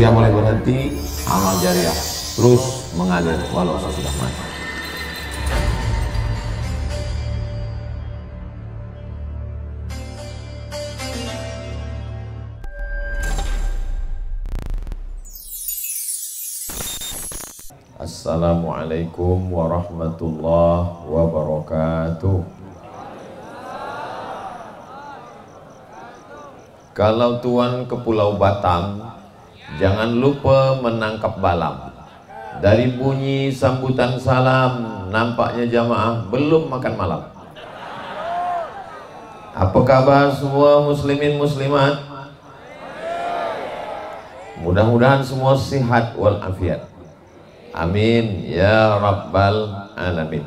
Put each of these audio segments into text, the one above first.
Usia boleh berhenti, amal jariah terus mengalir walau sudah mati. Assalamualaikum warahmatullahi wabarakatuh. Kalau tuan ke Pulau Batam, jangan lupa menangkap balam. Dari bunyi sambutan salam, nampaknya jamaah belum makan malam. Apa kabar semua muslimin muslimat? Mudah-mudahan semua sehat walafiat. Amin ya rabbal alamin.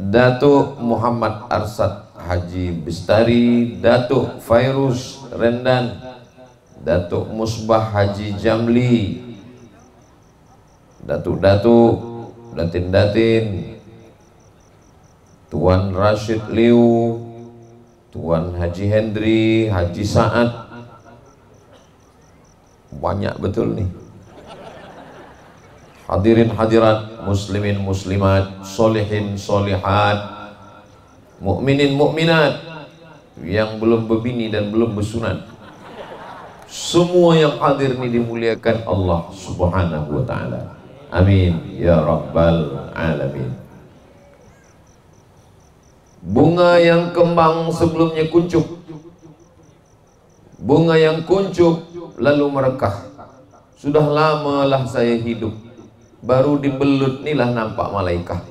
Datuk Muhammad Arsad Haji Bestari, Datuk Fairuz Rendan, Datuk Musbah Haji Jamli, Datuk-datuk, datin-datin, Tuan Rashid Liu, Tuan Haji Hendri, Haji Saad, banyak betul nih. Hadirin hadirat, muslimin muslimat, solihin solihat, mukminin mukminat yang belum berbini dan belum bersunat, semua yang hadir ini dimuliakan Allah subhanahu wa ta'ala. Amin ya rabbal alamin. Bunga yang kembang sebelumnya kuncup, bunga yang kuncup lalu merekah. Sudah lamalah saya hidup, baru dibelut inilah nampak malaikat.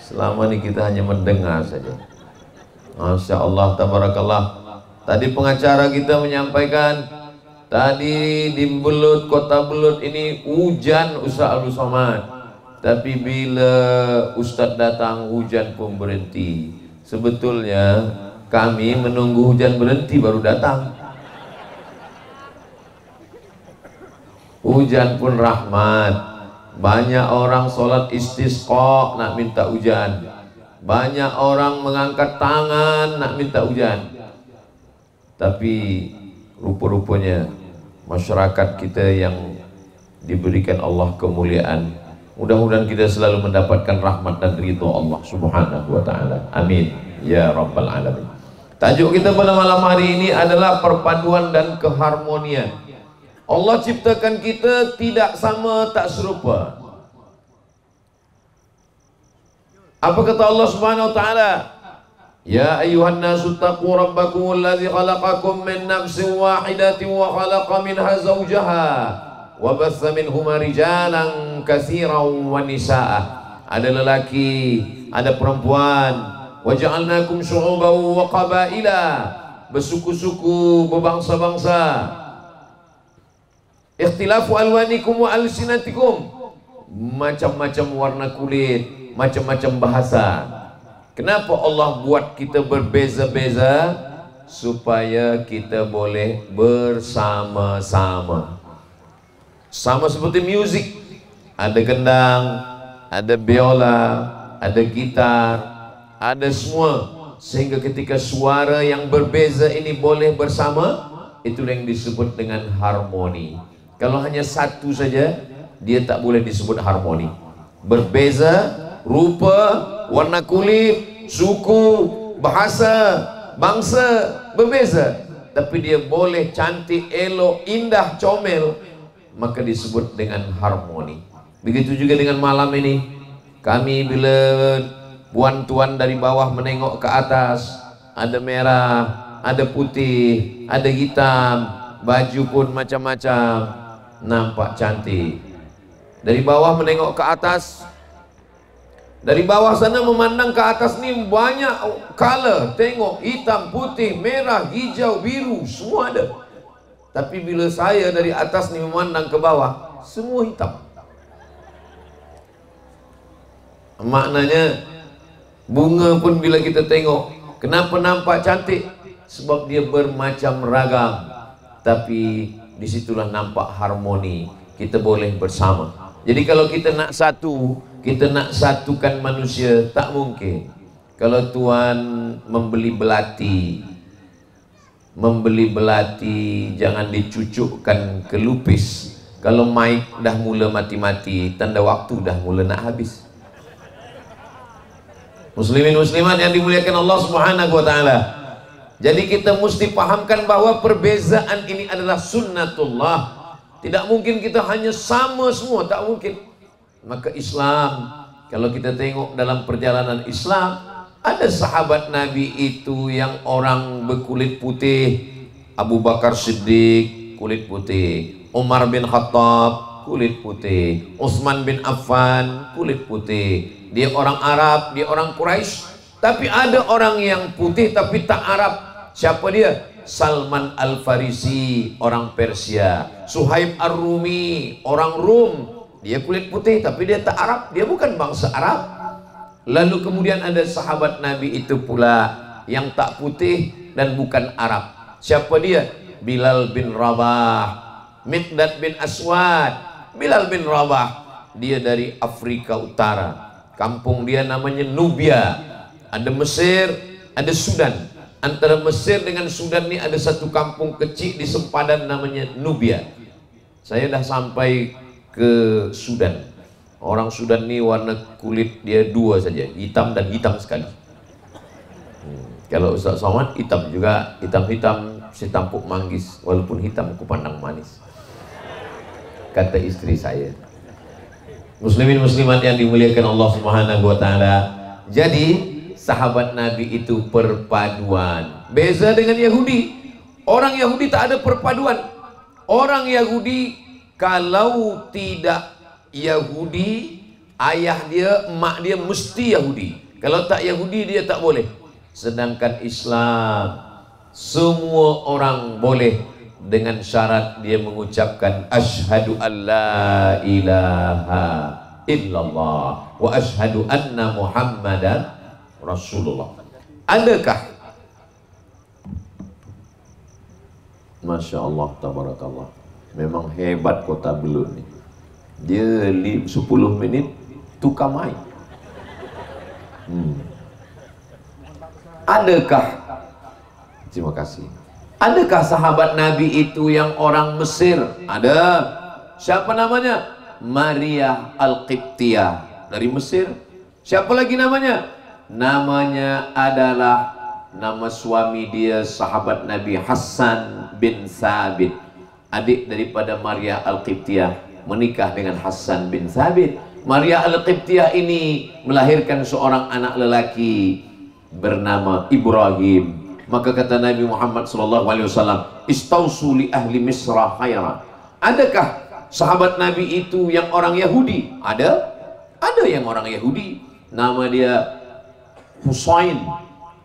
Selama ini kita hanya mendengar saja. Masya Allah, tabarakallah. Tadi pengacara kita menyampaikan, tadi di Belut, kota Belut ini hujan Ustaz Abdul Somad. Tapi bila Ustaz datang, hujan pun berhenti. Sebetulnya kami menunggu hujan berhenti baru datang. Hujan pun rahmat. Banyak orang sholat istisqa nak minta hujan. Banyak orang mengangkat tangan nak minta hujan. Tapi rupa-rupanya masyarakat kita yang diberikan Allah kemuliaan, mudah-mudahan kita selalu mendapatkan rahmat dan ridho Allah subhanahu wa ta'ala. Amin ya rabbal alamin. Tajuk kita pada malam hari ini adalah perpaduan dan keharmonian. Allah ciptakan kita tidak sama, tak serupa. Apa kata Allah subhanahu wa ta'ala? Ya ayuhan nasu taqu rabbakum alladhi khalaqakum min nafsin wahidatin wa khalaqa minha zawjaha wa batha minhuma rijalan katsiran wa nisaa. Ada lelaki, ada perempuan. Wa ja'alnakum syu'uban wa qabaila, bersuku-suku, berbangsa-bangsa. Ikhtilafu alwanikum wa alsinatikum, macam-macam warna kulit, macam-macam bahasa. Kenapa Allah buat kita berbeza-beza? Supaya kita boleh bersama-sama. Sama seperti musik, ada gendang, ada biola, ada gitar, ada semua. Sehingga ketika suara yang berbeza ini boleh bersama, itulah yang disebut dengan harmoni. Kalau hanya satu saja, dia tak boleh disebut harmoni. Berbeza, rupa, warna kulit, suku, bahasa, bangsa, berbeza. Tapi dia boleh cantik, elok, indah, comel, maka disebut dengan harmoni. Begitu juga dengan malam ini. Kami bila puan-tuan dari bawah menengok ke atas, ada merah, ada putih, ada hitam, baju pun macam-macam, nampak cantik. Dari bawah menengok ke atas, dari bawah sana memandang ke atas ni banyak color, tengok hitam, putih, merah, hijau, biru, semua ada. Tapi bila saya dari atas ni memandang ke bawah, semua hitam. Maknanya bunga pun bila kita tengok, kenapa nampak cantik? Sebab dia bermacam ragam. Tapi disitulah nampak harmoni. Kita boleh bersama. Jadi kalau kita nak satu, kita nak satukan manusia, tak mungkin. Kalau tuan membeli belati, membeli belati jangan dicucukkan ke lupis. Kalau mic dah mula mati-mati, tanda waktu dah mula nak habis. Muslimin muslimat yang dimuliakan Allah Subhanahu wa taala. Jadi kita mesti pahamkan bahwa perbezaan ini adalah sunnatullah. Tidak mungkin kita hanya sama semua, tak mungkin. Maka Islam, kalau kita tengok dalam perjalanan Islam, ada sahabat Nabi itu yang orang berkulit putih. Abu Bakar Siddiq kulit putih, Umar bin Khattab kulit putih, Utsman bin Affan kulit putih. Dia orang Arab, dia orang Quraisy. Tapi ada orang yang putih tapi tak Arab. Siapa dia? Salman Al-Farisi, orang Persia. Suhaib Ar-Rumi, orang Rum. Dia kulit putih tapi dia tak Arab, dia bukan bangsa Arab. Lalu kemudian ada sahabat Nabi itu pula yang tak putih dan bukan Arab. Siapa dia? Bilal bin Rabah, Miqdad bin Aswad. Bilal bin Rabah, dia dari Afrika Utara. Kampung dia namanya Nubia. Ada Mesir, ada Sudan. Antara Mesir dengan Sudan ini ada satu kampung kecil di sempadan namanya Nubia. Saya dah sampai ke Sudan. Orang Sudan ini warna kulit dia dua saja, hitam dan hitam sekali. Kalau Ustaz Somad hitam juga, hitam-hitam si tampuk manggis, walaupun hitam ku pandang manis, kata istri saya. Muslimin muslimat yang dimuliakan Allah Subhanahu wa taala. Jadi sahabat Nabi itu perpaduan. Beza dengan Yahudi. Orang Yahudi tak ada perpaduan. Orang Yahudi kalau tidak Yahudi, ayah dia, emak dia mesti Yahudi. Kalau tak Yahudi dia tak boleh. Sedangkan Islam, semua orang boleh dengan syarat dia mengucapkan asyhadu alla ilaha illallah wa asyhadu anna Muhammadan Rasulullah. Adakah? Masya Allah, tabarakallah. Memang hebat kota Belud ni. Dia 10 minit tukar mic. Adakah? Terima kasih. Adakah sahabat Nabi itu yang orang Mesir? Ada. Siapa namanya? Maria Al-Qibtiyah dari Mesir. Siapa lagi namanya? Namanya adalah nama suami dia sahabat Nabi Hassan bin Thabit, adik daripada Maria Al-Qibtiyah, menikah dengan Hassan bin Thabit. Maria Al-Qibtiyah ini melahirkan seorang anak lelaki bernama Ibrahim. Maka kata Nabi Muhammad SAW, istausu li ahli Misra khaira. Adakah sahabat Nabi itu yang orang Yahudi? Ada yang orang Yahudi. Nama dia Husain.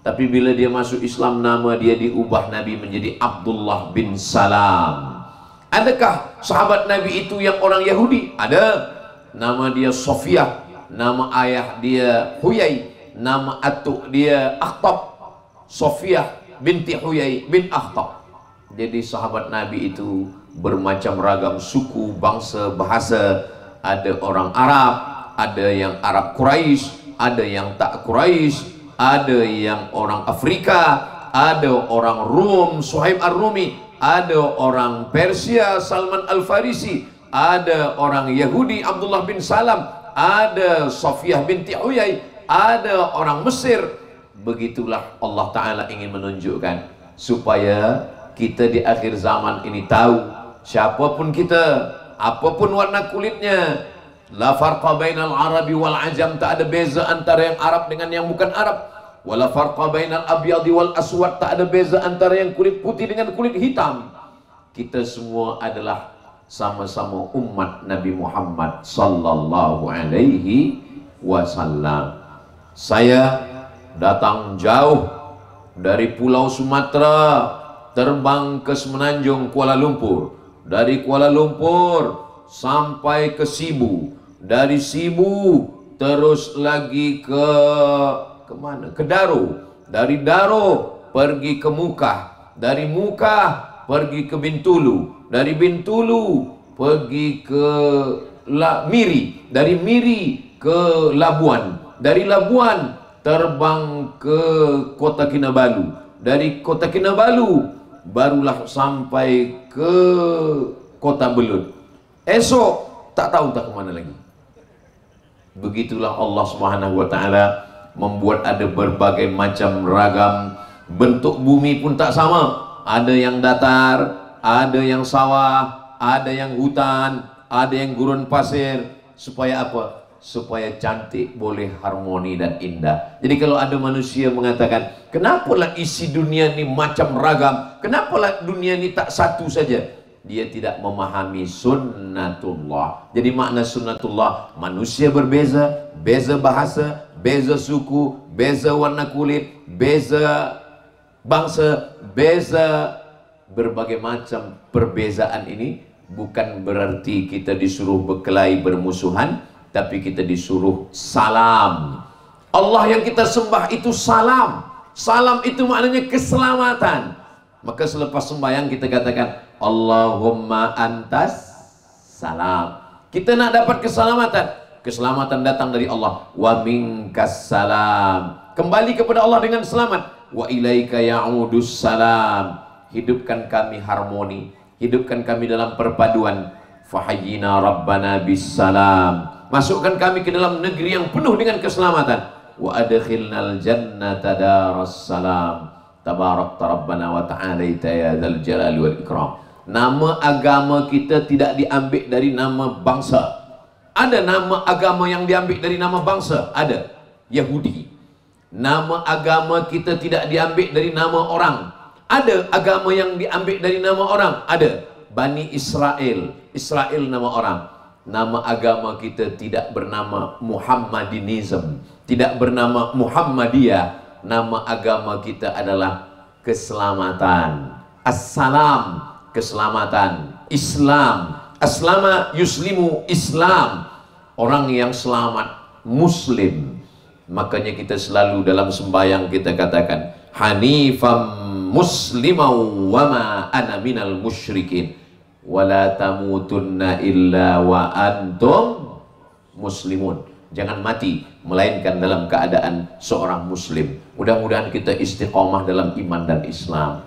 Tapi bila dia masuk Islam, nama dia diubah Nabi menjadi Abdullah bin Salam. Adakah sahabat Nabi itu yang orang Yahudi? Ada. Nama dia Sofiyah. Nama ayah dia Huyai. Nama atuk dia Akhtab. Sofiyah binti Huyai bin Akhtab. Jadi sahabat Nabi itu bermacam ragam suku, bangsa, bahasa. Ada orang Arab, ada yang Arab Quraisy, ada yang tak Quraisy, ada yang orang Afrika, ada orang Rum, Suhaib Ar-Rumi, ada orang Persia, Salman Al-Farisi, ada orang Yahudi, Abdullah bin Salam, ada Sofiyah binti Huyai, ada orang Mesir. Begitulah Allah Ta'ala ingin menunjukkan supaya kita di akhir zaman ini tahu siapapun kita, apapun warna kulitnya, la farqa bainal arabi wal ajam, tak ada beza antara yang Arab dengan yang bukan Arab. Wala farqa bainal abyadi wal aswad, tak ada beza antara yang kulit putih dengan kulit hitam. Kita semua adalah sama-sama umat Nabi Muhammad sallallahu alaihi wasallam. Saya datang jauh dari Pulau Sumatera, terbang ke Semenanjung Kuala Lumpur, dari Kuala Lumpur sampai ke Sibu, dari Sibu terus lagi ke mana? Ke Daro, dari Daro pergi ke Mukah, dari Mukah pergi ke Bintulu, dari Bintulu pergi ke Miri, dari Miri ke Labuan, dari Labuan terbang ke Kota Kinabalu, dari Kota Kinabalu barulah sampai ke kota Belud. Esok tak tahu tak kemana lagi. Begitulah Allah Subhanahu wa Ta'ala membuat ada berbagai macam ragam bentuk bumi pun tak sama. Ada yang datar, ada yang sawah, ada yang hutan, ada yang gurun pasir. Supaya apa? Supaya cantik, boleh harmoni dan indah. Jadi kalau ada manusia mengatakan, kenapalah isi dunia ini macam ragam, kenapalah dunia ini tak satu saja, dia tidak memahami sunnatullah. Jadi makna sunnatullah, manusia berbeza, beza bahasa, beza suku, beza warna kulit, beza bangsa, beza berbagai macam perbezaan ini bukan berarti kita disuruh berkelahi bermusuhan, tapi kita disuruh salam. Allah yang kita sembah itu salam. Salam itu maknanya keselamatan. Maka selepas sembahyang kita katakan Allahumma antas salam. Kita nak dapat keselamatan. Keselamatan datang dari Allah. Wa minkas salam. Kembali kepada Allah dengan selamat. Wa ilaika ya'udus salam. Hidupkan kami harmoni. Hidupkan kami dalam perpaduan. Fahayyina rabbana bis salam. Masukkan kami ke dalam negeri yang penuh dengan keselamatan. Wa adkhilnal jannata daras salam. Tabarakta rabbana wa ta'alaita ya dzal jalali wal ikram. Nama agama kita tidak diambil dari nama bangsa. Ada nama agama yang diambil dari nama bangsa, ada. Yahudi. Nama agama kita tidak diambil dari nama orang. Ada agama yang diambil dari nama orang, ada. Bani Israel, Israel nama orang. Nama agama kita tidak bernama Muhammadinism, tidak bernama Muhammadiyah. Nama agama kita adalah keselamatan. Assalam, keselamatan. Islam, aslama yuslimu, Islam, orang yang selamat, Muslim. Makanya kita selalu dalam sembahyang kita katakan hanifam muslimau wa ma ana minal musyrikin wala tamutunna illa wa antum muslimun. Jangan mati melainkan dalam keadaan seorang muslim. Mudah-mudahan kita istiqomah dalam iman dan Islam.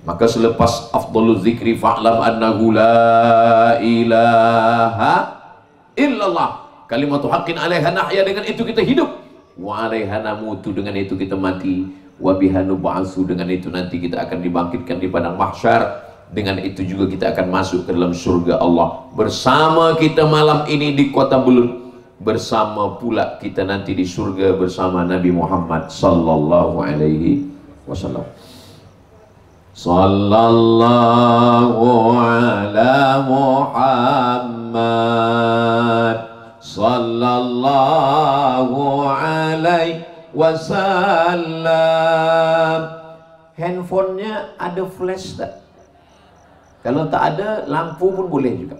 Maka selepas afdhalul zikri fa'lam annahu la ilaha illallah, kalimatu haqqin 'alaiha nahya, dengan itu kita hidup, wa 'alaiha namutu, dengan itu kita mati, wa biha nub'atsu, dengan itu nanti kita akan dibangkitkan di padang mahsyar, dengan itu juga kita akan masuk ke dalam surga Allah. Bersama kita malam ini di kota Belud, bersama pula kita nanti di surga bersama Nabi Muhammad sallallahu alaihi wasallam. Sallallahu ala Muhammad sallallahu alaihi wasallam. Handphonenya ada flash tak? Kalau tak ada, lampu pun boleh juga.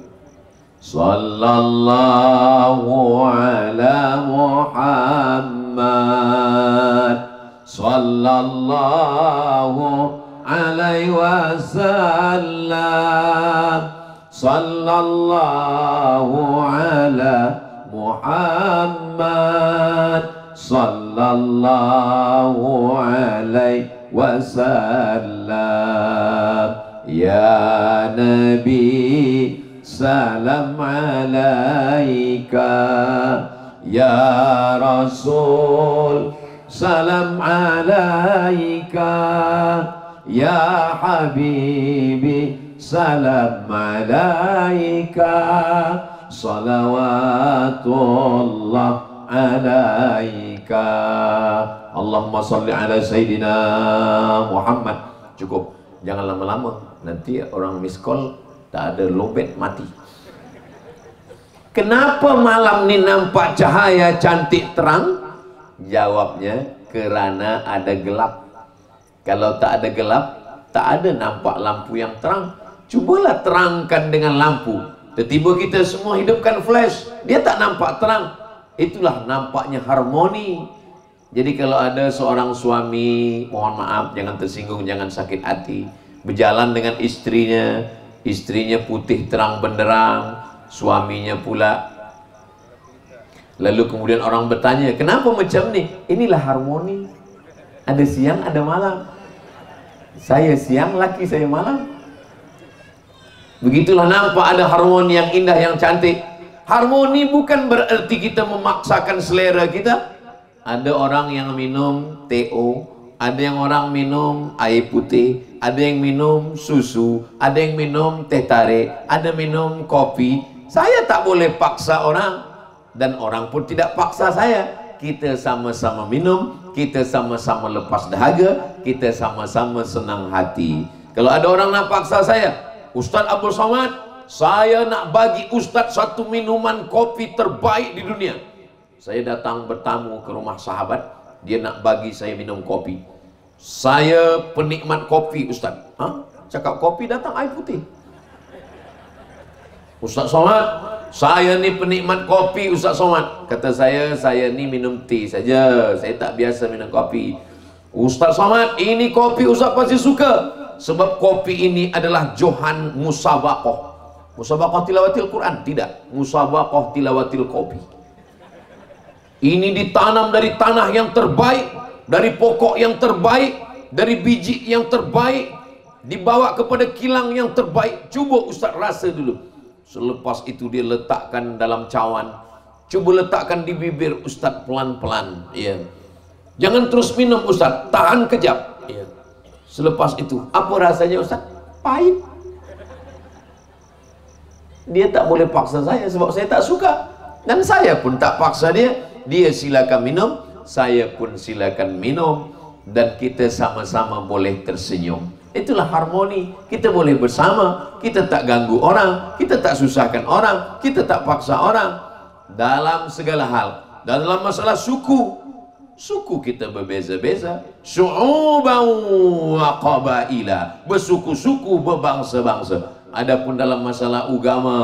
Sallallahu ala Muhammad sallallahu alaihi wasallam. Sallallahu ala Muhammad sallallahu alaihi wasallam. Ya Nabi salam alaika, ya Rasul salam alaika, ya Habibi salam alaika, salawatullah alaika. Allahumma salli ala Sayyidina Muhammad. Cukup, jangan lama-lama, nanti orang miss call tak ada lobet mati. Kenapa malam ni nampak cahaya cantik terang? Jawabnya kerana ada gelap. Kalau tak ada gelap, tak ada nampak lampu yang terang. Cubalah terangkan dengan lampu. Tiba-tiba kita semua hidupkan flash, dia tak nampak terang. Itulah nampaknya harmoni. Jadi kalau ada seorang suami, mohon maaf, jangan tersinggung, jangan sakit hati, berjalan dengan istrinya, istrinya putih terang benderang, suaminya pula. Lalu kemudian orang bertanya, kenapa macam ni? Inilah harmoni. Ada siang, ada malam. Saya siang, laki saya malam. Begitulah nampak ada harmoni yang indah, yang cantik. Harmoni bukan berarti kita memaksakan selera kita. Ada orang yang minum TO, ada yang orang minum air putih, ada yang minum susu, ada yang minum teh tarik, ada minum kopi. Saya tak boleh paksa orang, dan orang pun tidak paksa saya. Kita sama-sama minum, kita sama-sama lepas dahaga, kita sama-sama senang hati. Kalau ada orang nak paksa saya, Ustaz Abdul Somad, saya nak bagi Ustaz satu minuman kopi terbaik di dunia. Saya datang bertamu ke rumah sahabat, dia nak bagi saya minum kopi. Saya penikmat kopi, Ustaz. Hah? Cakap kopi, datang air putih. Ustaz Somad, saya ni penikmat kopi, Ustaz Somad. Kata saya ni minum teh saja, saya tak biasa minum kopi. Ustaz Somad, ini kopi Ustaz pasti suka, sebab kopi ini adalah johan musabaqah. Musabaqah tilawatil Quran? Tidak, musabaqah tilawatil kopi. Ini ditanam dari tanah yang terbaik, dari pokok yang terbaik, dari biji yang terbaik, dibawa kepada kilang yang terbaik. Cuba Ustaz rasa dulu. Selepas itu dia letakkan dalam cawan. Cuba letakkan di bibir Ustaz pelan-pelan. Ya. Jangan terus minum Ustaz, tahan kejap. Ya. Selepas itu, apa rasanya Ustaz? Pahit. Dia tak boleh paksa saya sebab saya tak suka, dan saya pun tak paksa dia. Dia silakan minum, saya pun silakan minum, dan kita sama-sama boleh tersenyum. Itulah harmoni. Kita boleh bersama, kita tak ganggu orang, kita tak susahkan orang, kita tak paksa orang dalam segala hal. Dalam masalah suku, suku kita berbeza-beza, syu'uban wa qabaila, bersuku-suku, berbangsa-bangsa. Adapun dalam masalah agama,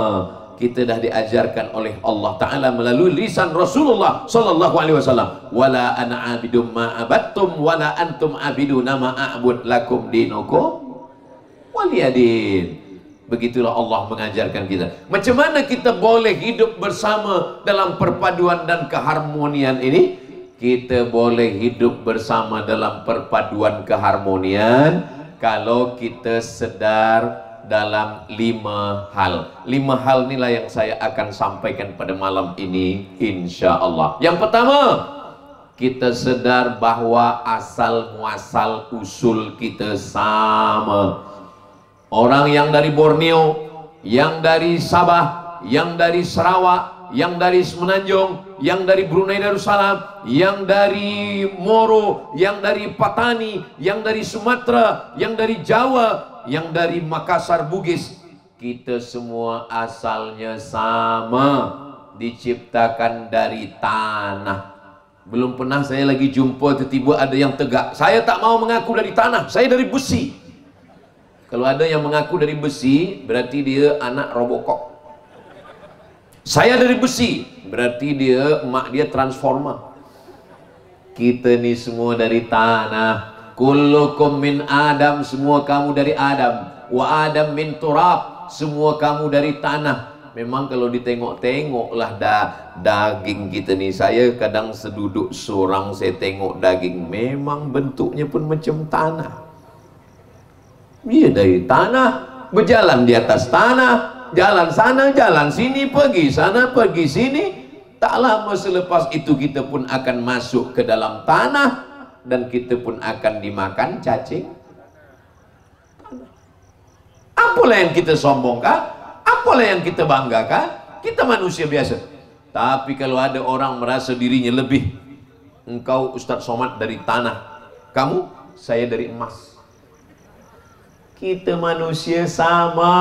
kita dah diajarkan oleh Allah Ta'ala melalui lisan Rasulullah Sallallahu Alaihi Wasallam, wala ana abidum ma abattum wala antum abiduna ma a'bud lakum dinukum waliyadin. Begitulah Allah mengajarkan kita. Macam mana kita boleh hidup bersama dalam perpaduan dan keharmonian ini? Kita boleh hidup bersama dalam perpaduan keharmonian kalau kita sedar dalam 5 hal. 5 hal inilah yang saya akan sampaikan pada malam ini, insya Allah. Yang pertama, kita sedar bahwa asal muasal usul kita sama. Orang yang dari Borneo, yang dari Sabah, yang dari Sarawak, yang dari Semenanjung, yang dari Brunei Darussalam, yang dari Moro, yang dari Patani, yang dari Sumatera, yang dari Jawa, yang dari Makassar Bugis, kita semua asalnya sama, diciptakan dari tanah. Belum pernah saya lagi jumpa tiba-tiba ada yang tegak, saya tak mau mengaku dari tanah, saya dari besi. Kalau ada yang mengaku dari besi, berarti dia anak Robocop. Saya dari besi, berarti dia emak dia transformer. Kita ni semua dari tanah. Kullukum min Adam, semua kamu dari Adam. Wa Adam min turab, semua kamu dari tanah. Memang kalau ditengok-tengoklah daging kita ni, saya kadang seduduk seorang saya tengok daging, memang bentuknya pun macam tanah. Dia dari tanah, berjalan di atas tanah, jalan sana, jalan sini, pergi sana, pergi sini. Tak lama selepas itu kita pun akan masuk ke dalam tanah, dan kita pun akan dimakan cacing. Apalah yang kita sombongkan, apalah yang kita banggakan, kita manusia biasa. Tapi kalau ada orang merasa dirinya lebih, engkau Ustaz Somad dari tanah, kamu, saya dari emas. Kita manusia sama,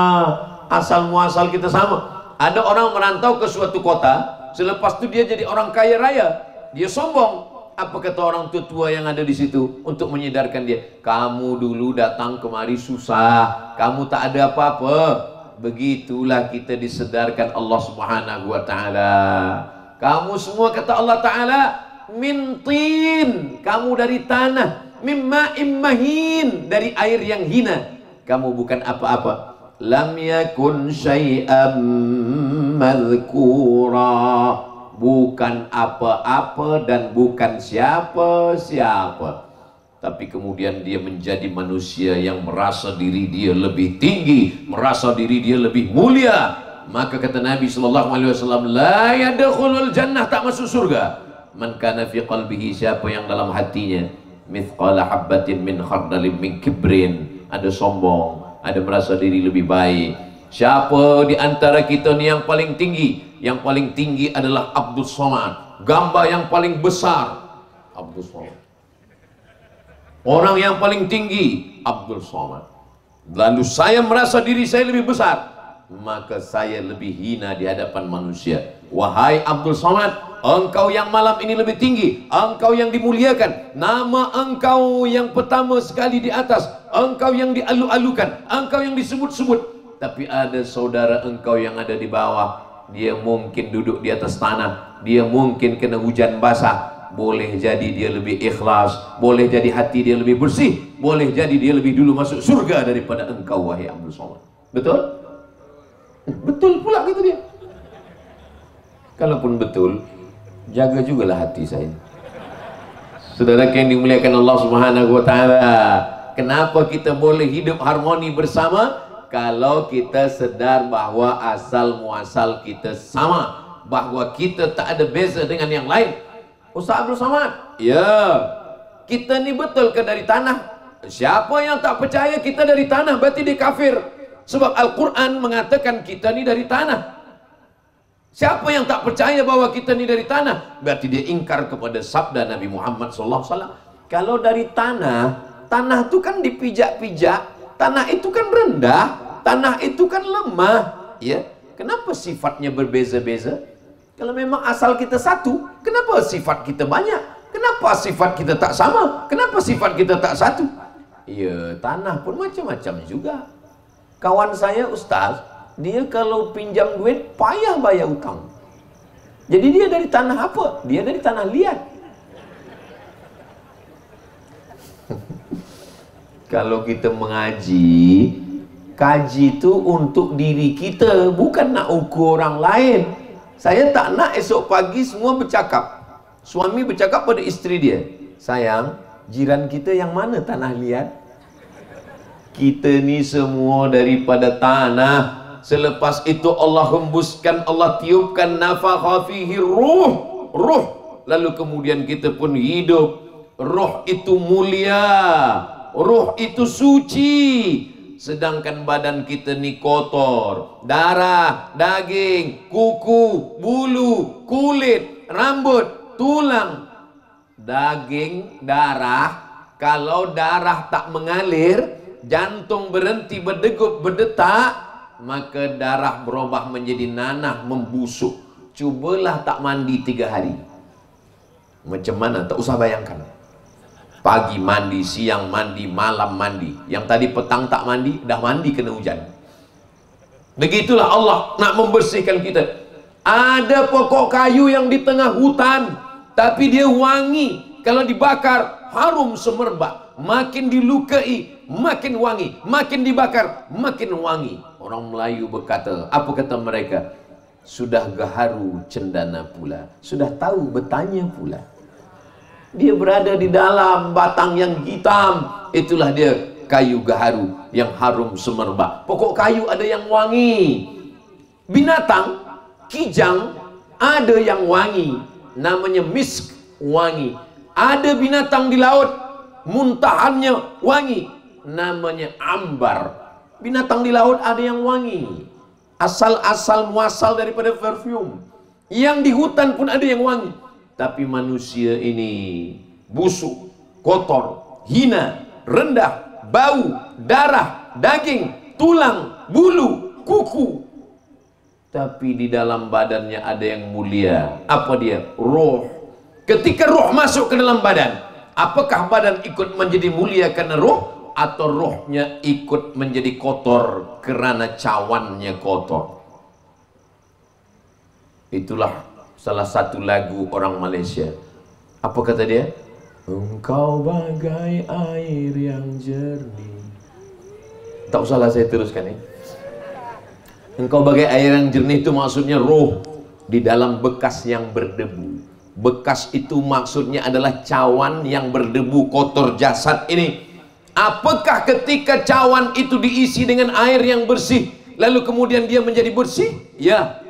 asal muasal kita sama. Ada orang merantau ke suatu kota, selepas itu dia jadi orang kaya raya, dia sombong. Apa kata orang tua yang ada di situ untuk menyedarkan dia? Kamu dulu datang kemari susah, kamu tak ada apa-apa. Begitulah kita disedarkan Allah Subhanahu wa Ta'ala. Kamu semua, kata Allah Ta'ala, min tin, kamu dari tanah, mimma immahin, dari air yang hina. Kamu bukan apa-apa. Lam yakun syai'am madhkura, bukan apa-apa dan bukan siapa-siapa. tapi kemudian dia menjadi manusia yang merasa diri dia lebih tinggi, merasa diri dia lebih mulia, maka kata Nabi SAW, la yadkhulul jannah, tak masuk surga, man kana fi qalbihi, siapa yang dalam hatinya mithqala habbatin min khardalin min kibrin, ada sombong, ada merasa diri lebih baik. Siapa di antara kita ni yang paling tinggi? Yang paling tinggi adalah Abdul Somad, gambar yang paling besar Abdul Somad. Orang yang paling tinggi Abdul Somad. Lalu saya merasa diri saya lebih besar, maka saya lebih hina di hadapan manusia. Wahai Abdul Somad, engkau yang malam ini lebih tinggi, engkau yang dimuliakan, nama engkau yang pertama sekali di atas, engkau yang dialu-alukan, engkau yang disebut-sebut. Tapi ada saudara engkau yang ada di bawah, dia mungkin duduk di atas tanah, dia mungkin kena hujan basah. Boleh jadi dia lebih ikhlas, boleh jadi hati dia lebih bersih, boleh jadi dia lebih dulu masuk surga daripada engkau, wahai Abdul Somad. Betul? Betul pula kata dia. Kalaupun betul, jaga jugalah hati saya. Saudara yang dimuliakan Allah Subhanahu wa taala, kenapa kita boleh hidup harmoni bersama? Kalau kita sedar bahwa asal muasal kita sama, bahwa kita tak ada beza dengan yang lain. Ustaz Abdul Somad, ya, kita ni betul ke dari tanah? Siapa yang tak percaya kita dari tanah, berarti dia kafir. Sebab Al-Quran mengatakan kita ni dari tanah. Siapa yang tak percaya bahwa kita ni dari tanah, berarti dia ingkar kepada sabda Nabi Muhammad SAW. Kalau dari tanah, tanah itu kan dipijak-pijak, tanah itu kan rendah, tanah itu kan lemah, ya. Kenapa sifatnya berbeza-beza? Kalau memang asal kita satu, kenapa sifat kita banyak? Kenapa sifat kita tak sama? Kenapa sifat kita tak satu? Ya, tanah pun macam-macam juga. Kawan saya Ustaz, dia kalau pinjam duit payah bayar hutang. Jadi dia dari tanah apa? Dia dari tanah liat. Kalau kita mengaji, kaji itu untuk diri kita, bukan nak ukur orang lain. Saya tak nak esok pagi semua bercakap, suami bercakap pada isteri dia, sayang, jiran kita yang mana tanah liat? Kita ni semua daripada tanah. Selepas itu Allah hembuskan, Allah tiupkan nafakha fihi ruh, lalu kemudian kita pun hidup. Ruh itu mulia, ruh itu suci. Sedangkan badan kita ni kotor, darah, daging, kuku, bulu, kulit, rambut, tulang. Daging, darah, kalau darah tak mengalir, jantung berhenti berdegup, berdetak, maka darah berubah menjadi nanah, membusuk. Cubalah tak mandi 3 hari, macam mana? Tak usah bayangkan. Pagi mandi, siang mandi, malam mandi. Yang tadi petang tak mandi, dah mandi kena hujan. Begitulah Allah nak membersihkan kita. Ada pokok kayu yang di tengah hutan, tapi dia wangi. Kalau dibakar, harum semerbak. Makin dilukai, makin wangi. Makin dibakar, makin wangi. Orang Melayu berkata, apa kata mereka? Sudah gaharu cendana pula, sudah tahu bertanya pula. Dia berada di dalam batang yang hitam, itulah dia kayu gaharu yang harum semerbak. Pokok kayu ada yang wangi. Binatang, kijang, ada yang wangi, namanya misk, wangi. Ada binatang di laut, muntahannya wangi, namanya ambar. Binatang di laut ada yang wangi, asal-asal muasal daripada parfum. Yang di hutan pun ada yang wangi. Tapi manusia ini busuk, kotor, hina, rendah, bau, darah, daging, tulang, bulu, kuku. Tapi di dalam badannya ada yang mulia. Apa dia? Roh. Ketika roh masuk ke dalam badan, apakah badan ikut menjadi mulia karena roh, atau rohnya ikut menjadi kotor kerana cawannya kotor? Itulah salah satu lagu orang Malaysia. Apa kata dia? Engkau bagai air yang jernih. Tak usahlah saya teruskan. Engkau bagai air yang jernih itu maksudnya roh di dalam bekas yang berdebu, Bekas itu maksudnya adalah cawan yang berdebu kotor jasad ini. Apakah ketika cawan itu diisi dengan air yang bersih lalu kemudian dia menjadi bersih? Ya,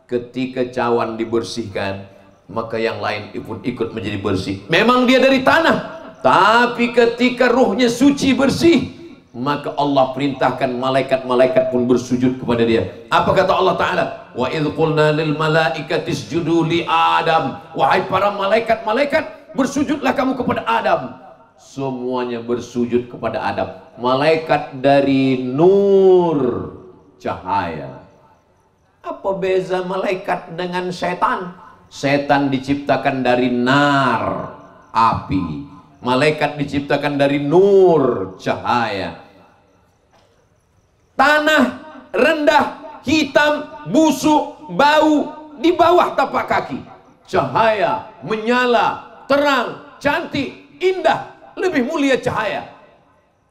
ketika cawan dibersihkan maka yang lain pun ikut menjadi bersih. Memang dia dari tanah, tapi ketika ruhnya suci bersih, maka Allah perintahkan malaikat-malaikat pun bersujud kepada dia. Apa kata Allah Ta'ala? Wa idh qulna lil malaikati isjudu li Adam. Wahai para malaikat-malaikat, bersujudlah kamu kepada Adam. Semuanya bersujud kepada Adam. Malaikat dari nur, cahaya. Apa beza malaikat dengan setan? Setan diciptakan dari nar, api. Malaikat diciptakan dari nur, cahaya. Tanah rendah, hitam, busuk, bau, di bawah tapak kaki. Cahaya menyala, terang, cantik, indah, lebih mulia cahaya.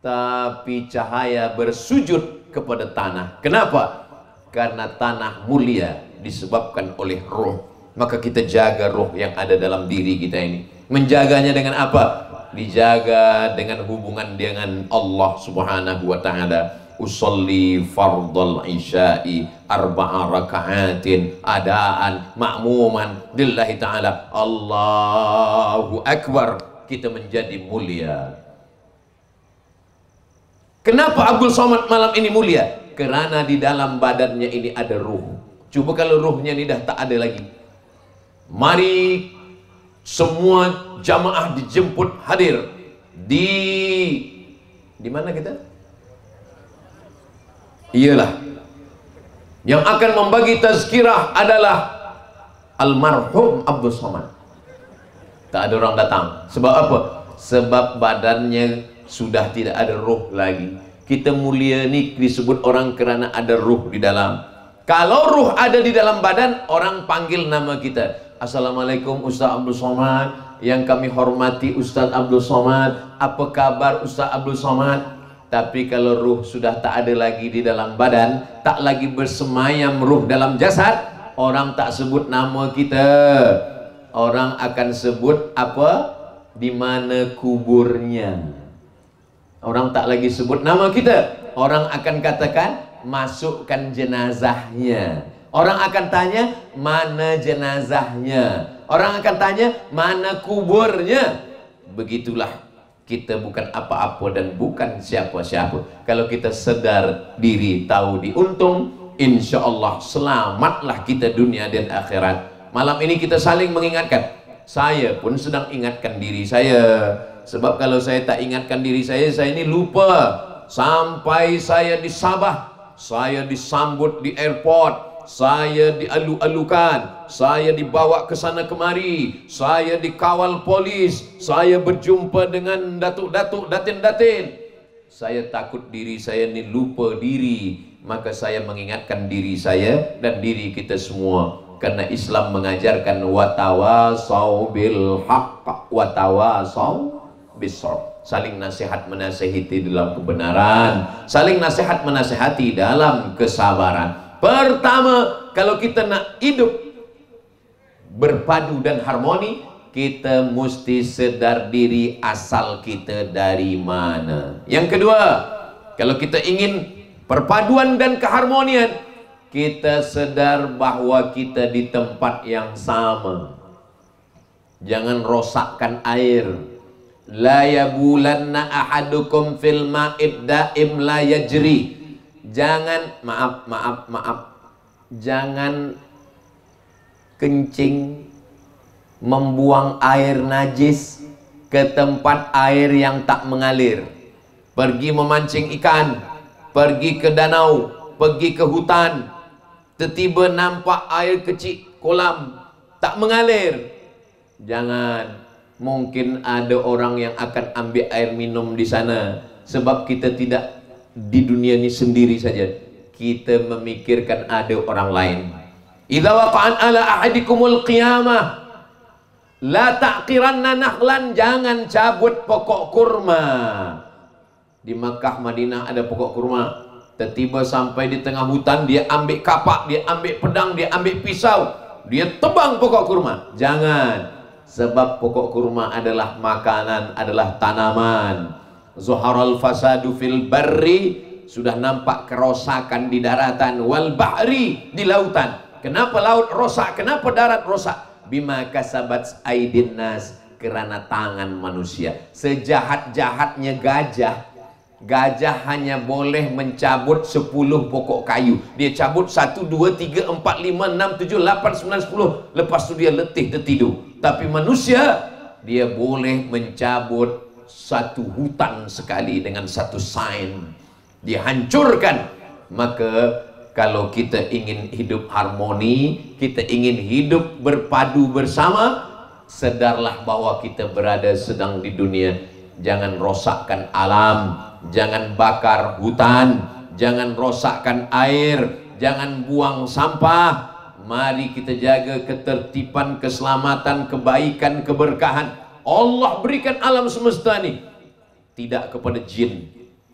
Tapi cahaya bersujud kepada tanah. Kenapa? Karena tanah mulia disebabkan oleh roh. Maka kita jaga roh yang ada dalam diri kita ini. Menjaganya dengan apa? Dijaga dengan hubungan dengan Allah Subhanahu wa ta'ala. Usolli fardal isya'i arba'a raka'atin adaan ma'muman lillahi ta'ala. Allahu Akbar. Kita menjadi mulia. Kenapa Abdul Somad malam ini mulia? Karena di dalam badannya ini ada ruh. Coba kalau ruhnya ini dah tak ada lagi. Mari semua jamaah dijemput hadir di mana kita? Iyalah, yang akan membagi tazkirah adalah almarhum Abdul Somad. Tak ada orang datang. Sebab apa? Sebab badannya sudah tidak ada ruh lagi. Kita mulia ni disebut orang kerana ada ruh di dalam. Kalau ruh ada di dalam badan, orang panggil nama kita. Assalamualaikum Ustaz Abdul Somad. Yang kami hormati Ustaz Abdul Somad. Apa kabar Ustaz Abdul Somad? Tapi kalau ruh sudah tak ada lagi di dalam badan, tak lagi bersemayam ruh dalam jasad, orang tak sebut nama kita. Orang akan sebut apa? Di mana kuburnya. Orang tak lagi sebut nama kita. Orang akan katakan masukkan jenazahnya. Orang akan tanya mana jenazahnya. Orang akan tanya mana kuburnya. Begitulah, kita bukan apa-apa dan bukan siapa-siapa. Kalau kita sedar diri, tahu diuntung, insya Allah selamatlah kita dunia dan akhirat. Malam ini kita saling mengingatkan. Saya pun sedang ingatkan diri saya. Sebab kalau saya tak ingatkan diri saya ini lupa. Sampai saya di Sabah, saya disambut di airport, saya dialu-alukan, saya dibawa ke sana kemari, saya dikawal polis, saya berjumpa dengan datuk-datuk, datin-datin. Saya takut diri saya ini lupa diri. Maka saya mengingatkan diri saya dan diri kita semua. Karena Islam mengajarkan watawasau bil haqq watawasau bisor. Saling nasihat menasihati dalam kebenaran, saling nasihat menasihati dalam kesabaran. Pertama, kalau kita nak hidup berpadu dan harmoni, kita mesti sedar diri asal kita dari mana. Yang kedua, kalau kita ingin perpaduan dan keharmonian, kita sedar bahwa kita di tempat yang sama. Jangan rosakkan air. La yabulanna ahadukum fil ma'id daim la yajri. Jangan jangan kencing membuang air najis ke tempat air yang tak mengalir. Pergi memancing ikan, pergi ke danau, pergi ke hutan, tiba-tiba nampak air kecil kolam tak mengalir. Jangan. Mungkin ada orang yang akan ambil air minum di sana. Sebab kita tidak di dunia ini sendiri saja. Kita memikirkan ada orang lain. Idza waqa'an ala ahadikumul qiyamah la ta'qiranna nakhlan. Jangan cabut pokok kurma. Di Makkah, Madinah ada pokok kurma. Tiba-tiba sampai di tengah hutan, dia ambil kapak, dia ambil pedang, dia ambil pisau, dia tebang pokok kurma. Jangan. Sebab pokok kurma adalah makanan, adalah tanaman. Zuharal fasadu fil barri, sudah nampak kerosakan di daratan, wal bahri, di lautan. Kenapa laut rosak? Kenapa darat rosak? Bima kasabat aidin nas, karena tangan manusia. Sejahat-jahatnya gajah hanya boleh mencabut 10 pokok kayu. Dia cabut 1, 2, 3, 4, 5, 6, 7, 8, 9, 10. Lepas itu dia letih tertidur. Tapi manusia, dia boleh mencabut satu hutan sekali dengan satu sign. Dihancurkan. Maka kalau kita ingin hidup harmoni, kita ingin hidup berpadu bersama, sedarlah bahwa kita berada sedang di dunia. Jangan rosakkan alam, jangan bakar hutan, jangan rosakkan air, jangan buang sampah. Mari kita jaga ketertiban, keselamatan, kebaikan, keberkahan. Allah berikan alam semesta ini tidak kepada jin.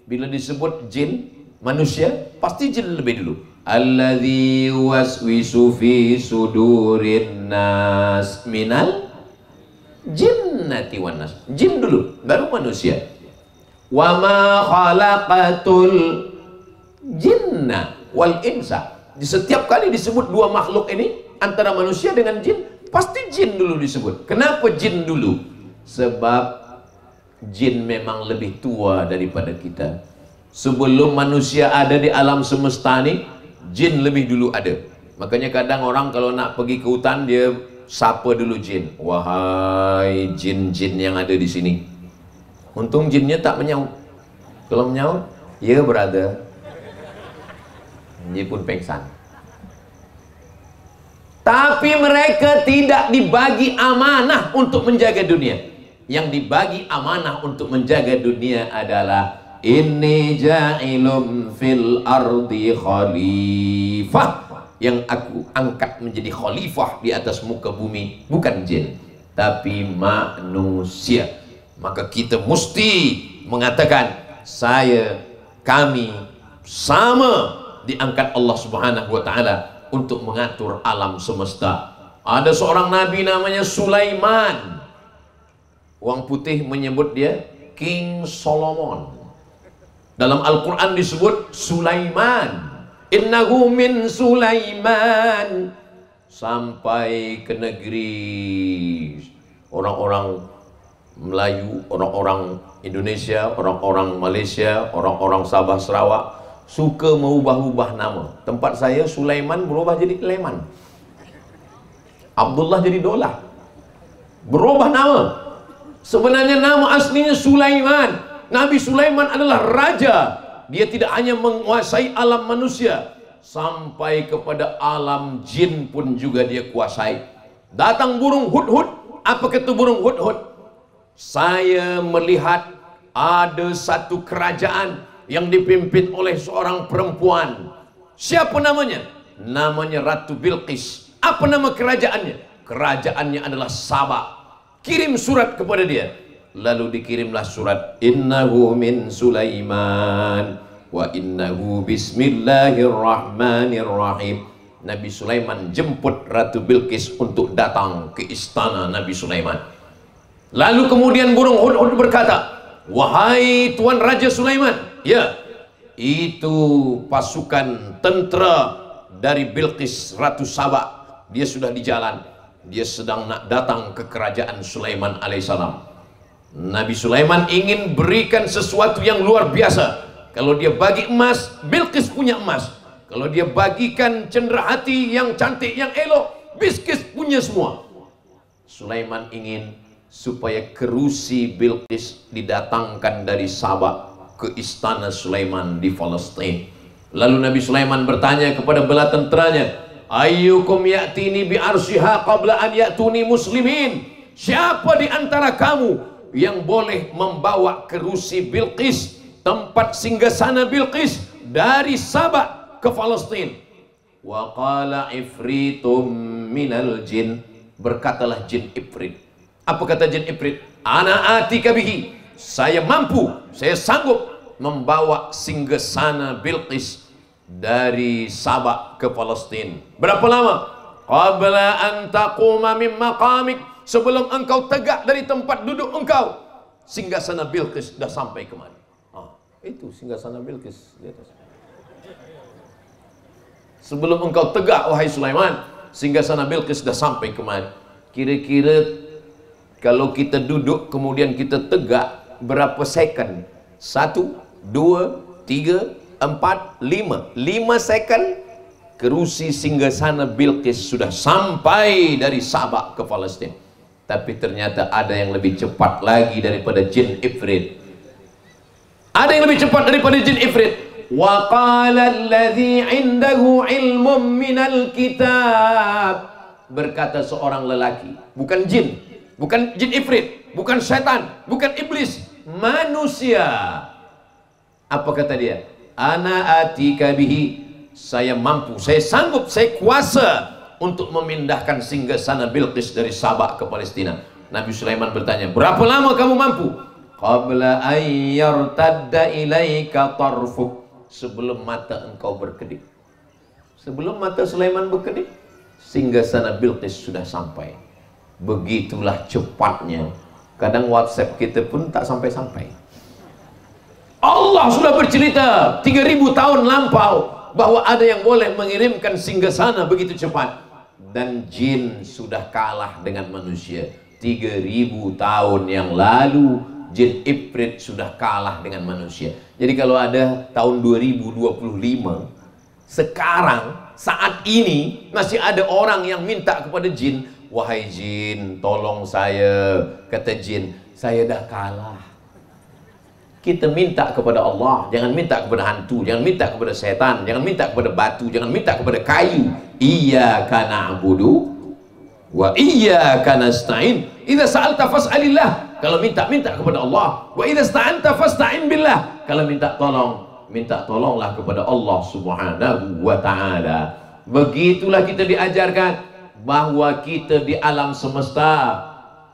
Bila disebut jin, manusia, pasti jin lebih dulu. Alladzi waswisu fi sudurin nas minal jinnati wan nas. Jin dulu, baru manusia. Wa ma khalaqatul jinna wal insa. Di setiap kali disebut dua makhluk ini, antara manusia dengan jin, pasti jin dulu disebut. Kenapa jin dulu? Sebab jin memang lebih tua daripada kita. Sebelum manusia ada di alam semesta ini, jin lebih dulu ada. Makanya kadang orang kalau nak pergi ke hutan, dia sapa dulu jin. Wahai jin-jin yang ada di sini. Untung jinnya tak menyaut. Kalau menyaut, ya brother, dia pun pengsan. Tapi mereka tidak dibagi amanah untuk menjaga dunia. Yang dibagi amanah untuk menjaga dunia adalah inni ja'ilum fil ardi khalifah, yang aku angkat menjadi khalifah di atas muka bumi, bukan jin tapi manusia. Maka kita mesti mengatakan saya, kami sama diangkat Allah Subhanahu wa taala untuk mengatur alam semesta. Ada seorang nabi namanya Sulaiman. Orang putih menyebut dia King Solomon. Dalam Al-Quran disebut Sulaiman. Innahu min Sulaiman. Sampai ke negeri orang-orang Melayu, orang-orang Indonesia, orang-orang Malaysia, orang-orang Sabah Sarawak suka mengubah-ubah nama. Tempat saya Sulaiman berubah jadi Leman, Abdullah jadi Dolah, berubah nama. Sebenarnya nama aslinya Sulaiman. Nabi Sulaiman adalah raja. Dia tidak hanya menguasai alam manusia, sampai kepada alam jin pun juga dia kuasai. Datang burung hudhud. Apa kata burung hudhud? Saya melihat ada satu kerajaan yang dipimpin oleh seorang perempuan. Siapa namanya? Namanya Ratu Bilqis. Apa nama kerajaannya? Kerajaannya adalah Sabah. Kirim surat kepada dia. Lalu dikirimlah surat. Innahu min Sulaiman wa innahu bismillahirrahmanirrahim. Nabi Sulaiman jemput Ratu Bilqis untuk datang ke istana Nabi Sulaiman. Lalu kemudian burung hudhud berkata, wahai Tuan Raja Sulaiman, ya, itu pasukan tentera dari Bilqis Ratu Sabah. Dia sudah di jalan. Dia sedang nak datang ke kerajaan Sulaiman alaihissalam. Nabi Sulaiman ingin berikan sesuatu yang luar biasa. Kalau dia bagi emas, Bilqis punya emas. Kalau dia bagikan cenderawati yang cantik, yang elok, Bilqis punya semua. Sulaiman ingin supaya kerusi Bilqis didatangkan dari Sabah ke istana Sulaiman di Palestina. Lalu Nabi Sulaiman bertanya kepada bala tenteranya, ayyukum ya'tini bi arsyiha qabla an ya'tuni muslimin. Siapa di antara kamu yang boleh membawa kerusi Bilqis, tempat singgasana Bilqis, dari Sabah ke Palestina? Wa qala ifritum minal jin. Berkatalah jin ifrit. Apa kata jin ifrit? Ana atika bihi. Saya mampu, saya sanggup membawa singgasana Bilqis dari Sabah ke Palestina. Berapa lama? Qabla an taquma min maqamik. sebelum engkau tegak dari tempat duduk engkau, singgasana Bilqis sudah sampai kemari. Itu singgasana Bilqis di atas. Sebelum engkau tegak wahai Sulaiman, singgasana Bilqis sudah sampai kemari. Kira-kira kalau kita duduk kemudian kita tegak berapa second? 1, 2, 3, 4, 5. 5 second kerusi singgasana Bilqis sudah sampai dari Sabah ke Palestina. Tapi ternyata ada yang lebih cepat lagi daripada jin Ifrit. Ada yang lebih cepat daripada jin Ifrit. Wa qala alladhi 'indahu 'ilmun minal kitab. Berkata seorang lelaki, bukan jin Ifrit, bukan setan, bukan iblis, manusia. Apa kata dia? Ana atika bihi. Saya mampu, saya sanggup, saya kuasa untuk memindahkan singgasana Bilqis dari Sabah ke Palestina. Nabi Sulaiman bertanya, berapa lama kamu mampu? Qabla an yartadda ilaika tarfuk. Sebelum mata engkau berkedip. Sebelum mata Sulaiman berkedip, singgasana Bilqis sudah sampai. Begitulah cepatnya. Kadang WhatsApp kita pun tak sampai-sampai. Allah sudah bercerita 3000 tahun lampau bahwa ada yang boleh mengirimkan singgasana begitu cepat. Dan jin sudah kalah dengan manusia. 3000 tahun yang lalu jin Ifrit sudah kalah dengan manusia. Jadi kalau ada tahun 2025, sekarang saat ini masih ada orang yang minta kepada jin, wahai jin tolong saya. Kata jin, saya dah kalah. Kita minta kepada Allah, jangan minta kepada hantu, jangan minta kepada setan, jangan minta kepada batu, jangan minta kepada kayu. Iyyaka na'budu wa iyyaka nasta'in. Idza sa'alta fas'alillah. Kalau minta kepada Allah. Wa idza sta'anta fasta'in billah. Kalau minta tolonglah kepada Allah Subhanahu wa ta'ala. Begitulah kita diajarkan bahwa kita di alam semesta.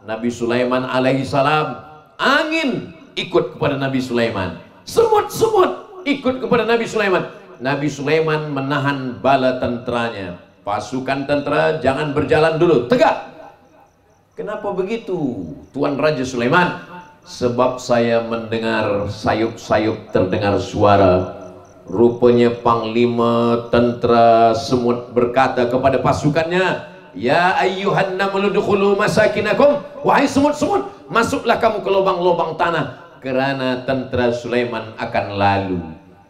Nabi Sulaiman alaihi salam, angin ikut kepada Nabi Sulaiman, semut ikut kepada Nabi Sulaiman. Nabi Sulaiman menahan bala tenteranya. Pasukan tentera jangan berjalan dulu, tegak. Kenapa begitu Tuan Raja Sulaiman? Sebab saya mendengar sayup-sayup terdengar suara. Rupanya panglima tentera semut berkata kepada pasukannya, ya ayyuhan namlu dukhulu masakinakum. Wahai semut-semut, masuklah kamu ke lubang-lubang tanah, kerana tentera Sulaiman akan lalu.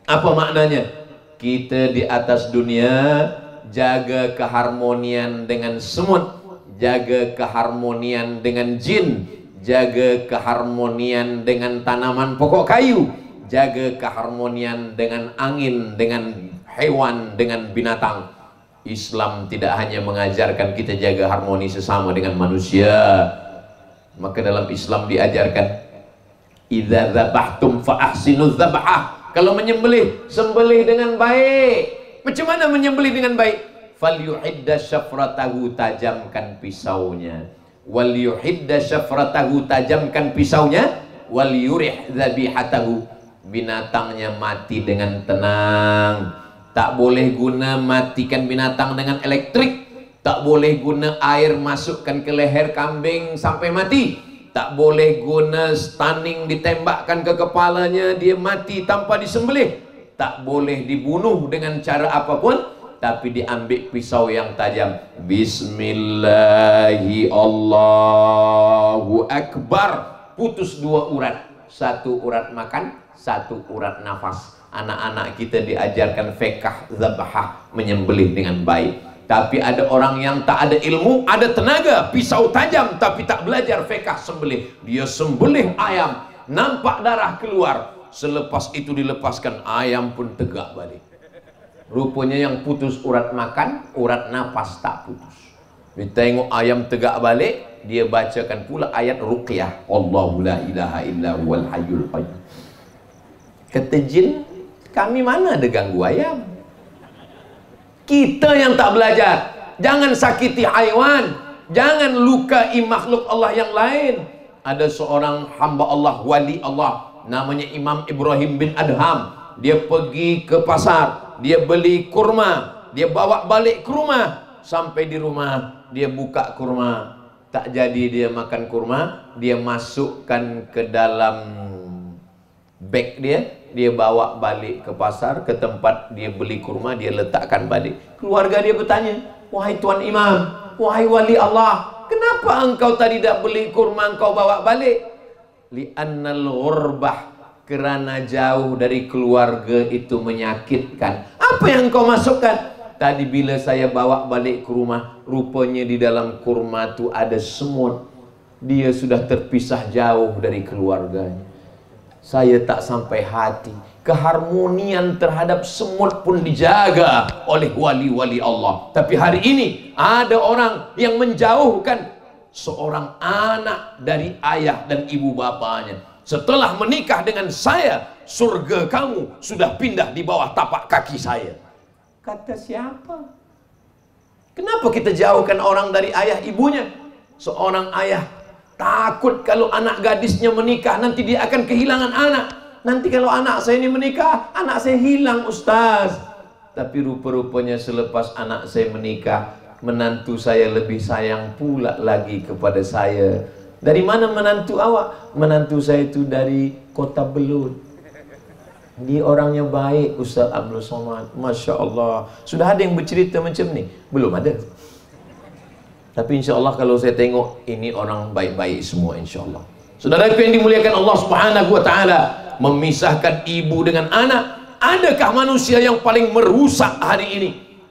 Apa maknanya? Kita di atas dunia jaga keharmonian dengan semut, jaga keharmonian dengan jin, jaga keharmonian dengan tanaman pokok kayu, jaga keharmonian dengan angin, dengan hewan, dengan binatang. Islam tidak hanya mengajarkan kita jaga harmoni sesama dengan manusia. Maka dalam Islam diajarkan, idza dzabhtum fa ahsinuz dzabhah. Kalau menyembelih, sembelih dengan baik. Macam mana menyembelih dengan baik? Falyuhidda syafratahu, tajamkan pisaunya. Wal yuhidda syafratahu, tajamkan pisaunya. Wal yurih dzabihatahu, binatangnya mati dengan tenang. Tak boleh guna matikan binatang dengan elektrik. Tak boleh guna air masukkan ke leher kambing sampai mati. Tak boleh guna stunning ditembakkan ke kepalanya, dia mati tanpa disembelih. Tak boleh dibunuh dengan cara apapun, tapi diambil pisau yang tajam. Bismillahi Allahu Akbar. Putus 2 urat. 1 urat makan, 1 urat nafas. Anak-anak kita diajarkan fiqh zabhah, menyembelih dengan baik. Tapi ada orang yang tak ada ilmu, ada tenaga, pisau tajam, tapi tak belajar fiqh sembelih. Dia sembelih ayam, nampak darah keluar. Selepas itu dilepaskan, ayam pun tegak balik. Rupanya yang putus urat makan, urat nafas tak putus. Dia tengok ayam tegak balik, dia bacakan pula ayat ruqyah. Allahu la ilaha illa huwal hayyul qayyum. Kata jin, kami mana ada ganggu ayam? Kita yang tak belajar. Jangan sakiti haiwan, jangan lukai makhluk Allah yang lain. Ada seorang hamba Allah, wali Allah, namanya Imam Ibrahim bin Adham. Dia pergi ke pasar, dia beli kurma, dia bawa balik ke rumah. Sampai di rumah, dia buka kurma. tak jadi dia makan kurma, dia masukkan ke dalam bag dia bawa balik ke pasar, ke tempat dia beli kurma, dia letakkan balik. Keluarga dia bertanya, wahai Tuan Imam, wahai wali Allah, kenapa engkau tadi tak beli kurma, engkau bawa balik? Li'annal ghurbah, kerana jauh dari keluarga itu menyakitkan. Apa yang engkau masukkan? Tadi bila saya bawa balik ke rumah, rupanya di dalam kurma itu ada semut. Dia sudah terpisah jauh dari keluarganya. Saya tak sampai hati. Keharmonian terhadap semut pun dijaga oleh wali-wali Allah. Tapi hari ini ada orang yang menjauhkan seorang anak dari ayah dan ibu bapanya. Setelah menikah dengan saya, surga kamu sudah pindah di bawah tapak kaki saya. Kata siapa? Kenapa kita jauhkan orang dari ayah ibunya? Seorang ayah takut kalau anak gadisnya menikah, nanti dia akan kehilangan anak. Nanti kalau anak saya ini menikah, anak saya hilang, Ustaz. Tapi rupa-rupanya selepas anak saya menikah, menantu saya lebih sayang pula lagi kepada saya. Dari mana menantu awak? Menantu saya itu dari Kota Belud. Dia orangnya baik, Ustaz Abdul Somad. Masya Allah. Sudah ada yang bercerita macam ni? Belum ada. Tapi insya Allah kalau saya tengok, ini orang baik-baik semua insya Allah. Saudaraku yang dimuliakan Allah Subhanahu wa ta'ala, memisahkan ibu dengan anak. Adakah manusia yang paling merusak hari ini?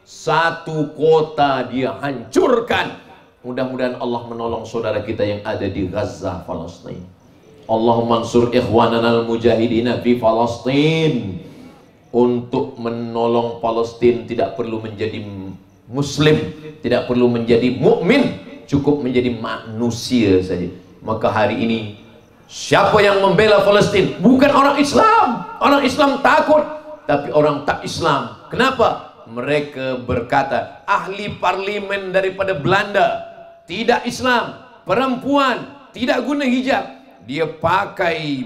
Satu kota dia hancurkan. Mudah-mudahan Allah menolong saudara kita yang ada di Gaza, Palestina. Allahumma ansur ikhwanana al-mujahidina fi Palestin. Untuk menolong Palestina tidak perlu menjadi muslim, tidak perlu menjadi mukmin, cukup menjadi manusia saja. Maka hari ini siapa yang membela Palestina? Bukan orang Islam. Orang Islam takut, tapi orang tak Islam. Kenapa? Mereka berkata, ahli parlimen daripada Belanda tidak Islam, perempuan tidak guna hijab, dia pakai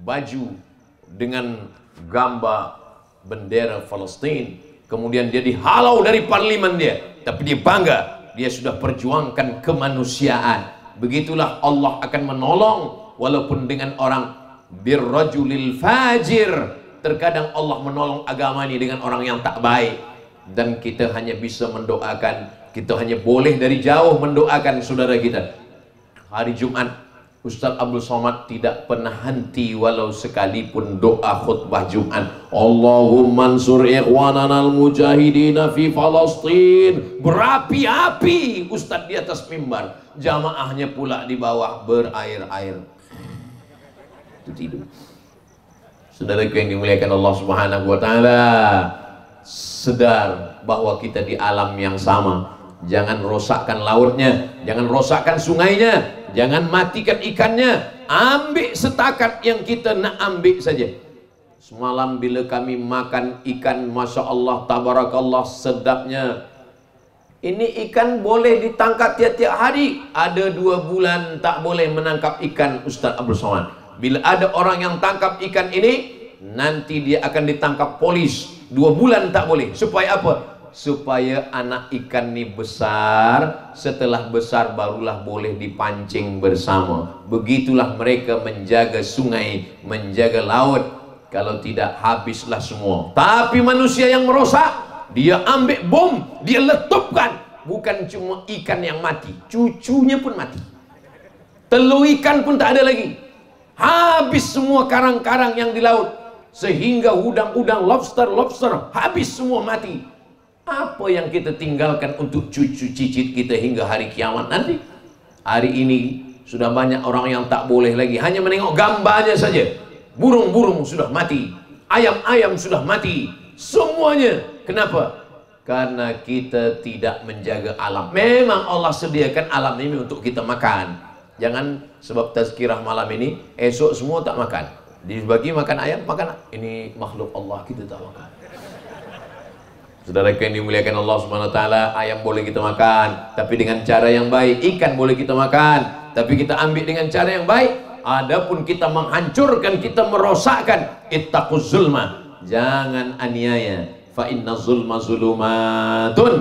baju dengan gambar bendera Palestina, kemudian dia dihalau dari parlimen dia, tapi dia bangga, dia sudah perjuangkan kemanusiaan. Begitulah Allah akan menolong, walaupun dengan orang birrajulil fajir. Terkadang Allah menolong agama ini dengan orang yang tak baik, dan kita hanya bisa mendoakan, kita hanya boleh dari jauh mendoakan saudara kita. Hari Jumat Ustaz Abdul Somad tidak pernah henti walau sekalipun doa khutbah Jumat. Allahumma ansur ikhwanana al-mujahidina fi Palestin. Berapi-api Ustaz di atas mimbar, jamaahnya pula di bawah berair-air. Itu tidur. Saudaraku yang dimuliakan Allah Subhanahu wa ta'ala, sedar bahwa kita di alam yang sama. Jangan rosakkan lautnya, jangan rosakkan sungainya, jangan matikan ikannya. Ambil setakat yang kita nak ambil saja. Semalam bila kami makan ikan, Masya Allah, Tabarakallah, sedapnya. Ini ikan boleh ditangkap tiap-tiap hari. Ada 2 bulan tak boleh menangkap ikan, Ustaz Abdul Somad. Bila ada orang yang tangkap ikan ini, nanti dia akan ditangkap polis. 2 bulan tak boleh. Supaya apa? Supaya anak ikan ini besar. Setelah besar barulah boleh dipancing bersama. Begitulah mereka menjaga sungai, menjaga laut. Kalau tidak, habislah semua. Tapi manusia yang merosak, dia ambil bom, dia letupkan. Bukan cuma ikan yang mati, cucunya pun mati. Telur ikan pun tak ada lagi. Habis semua karang-karang yang di laut. Sehingga udang-udang, lobster habis semua mati. Apa yang kita tinggalkan untuk cucu cicit kita hingga hari kiamat nanti? Hari ini sudah banyak orang yang tak boleh lagi, hanya menengok gambarnya saja. Burung-burung sudah mati, ayam-ayam sudah mati, semuanya. Kenapa? Karena kita tidak menjaga alam. Memang Allah sediakan alam ini untuk kita makan. Jangan sebab tazkirah malam ini, esok semua tak makan. Dibagi makan ayam, makan. Ini makhluk Allah, kita tak makan. Saudara yang dimuliakan Allah Subhanahu wa ta'ala, ayam boleh kita makan, tapi dengan cara yang baik. Ikan boleh kita makan, tapi kita ambil dengan cara yang baik. Adapun kita menghancurkan, kita merosakkan, ittaquz zulma, jangan aniaya. Fa inna zulma zulumatun.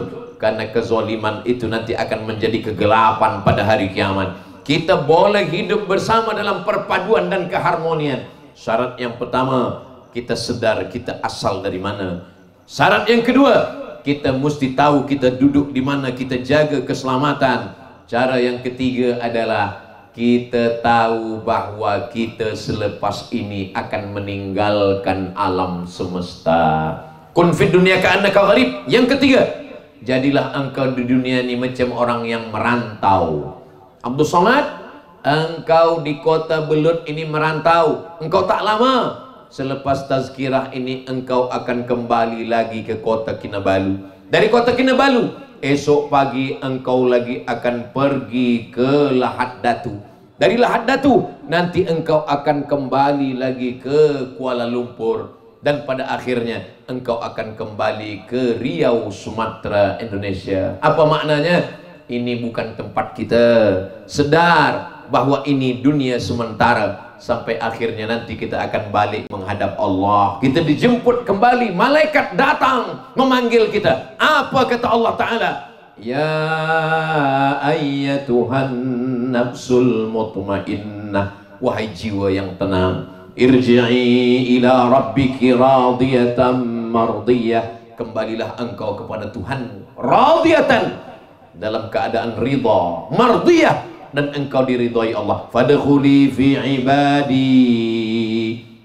karena kezaliman itu nanti akan menjadi kegelapan pada hari kiamat. Kita boleh hidup bersama dalam perpaduan dan keharmonian. Syarat yang pertama, kita sedar kita asal dari mana. Syarat yang kedua, kita mesti tahu kita duduk di mana, kita jaga keselamatan. Cara yang ketiga adalah kita tahu bahwa kita selepas ini akan meninggalkan alam semesta. Kun fid dunya ka'annaka gharib. Yang ketiga, jadilah engkau di dunia ini macam orang yang merantau. Abdul Somad, engkau di kota Belut ini merantau. Engkau tak lama, selepas tazkirah ini engkau akan kembali lagi ke kota Kinabalu. Dari kota Kinabalu, esok pagi engkau lagi akan pergi ke Lahad Datu. Dari Lahad Datu nanti engkau akan kembali lagi ke Kuala Lumpur. Dan pada akhirnya engkau akan kembali ke Riau, Sumatera, Indonesia. Apa maknanya? Ini bukan tempat kita. Sedar bahwa ini dunia sementara. Sampai akhirnya nanti kita akan balik menghadap Allah. Kita dijemput kembali, malaikat datang memanggil kita. Apa kata Allah Ta'ala? Ya ayyatuhan nafsul mutmainnah, wahai jiwa yang tenang, irji'i ila rabbiki radiyatan mardiyah, kembalilah engkau kepada Tuhan radiyatan, dalam keadaan ridha, mardiyah, dan engkau diridhai Allah. Fadkhuli fi ibadi,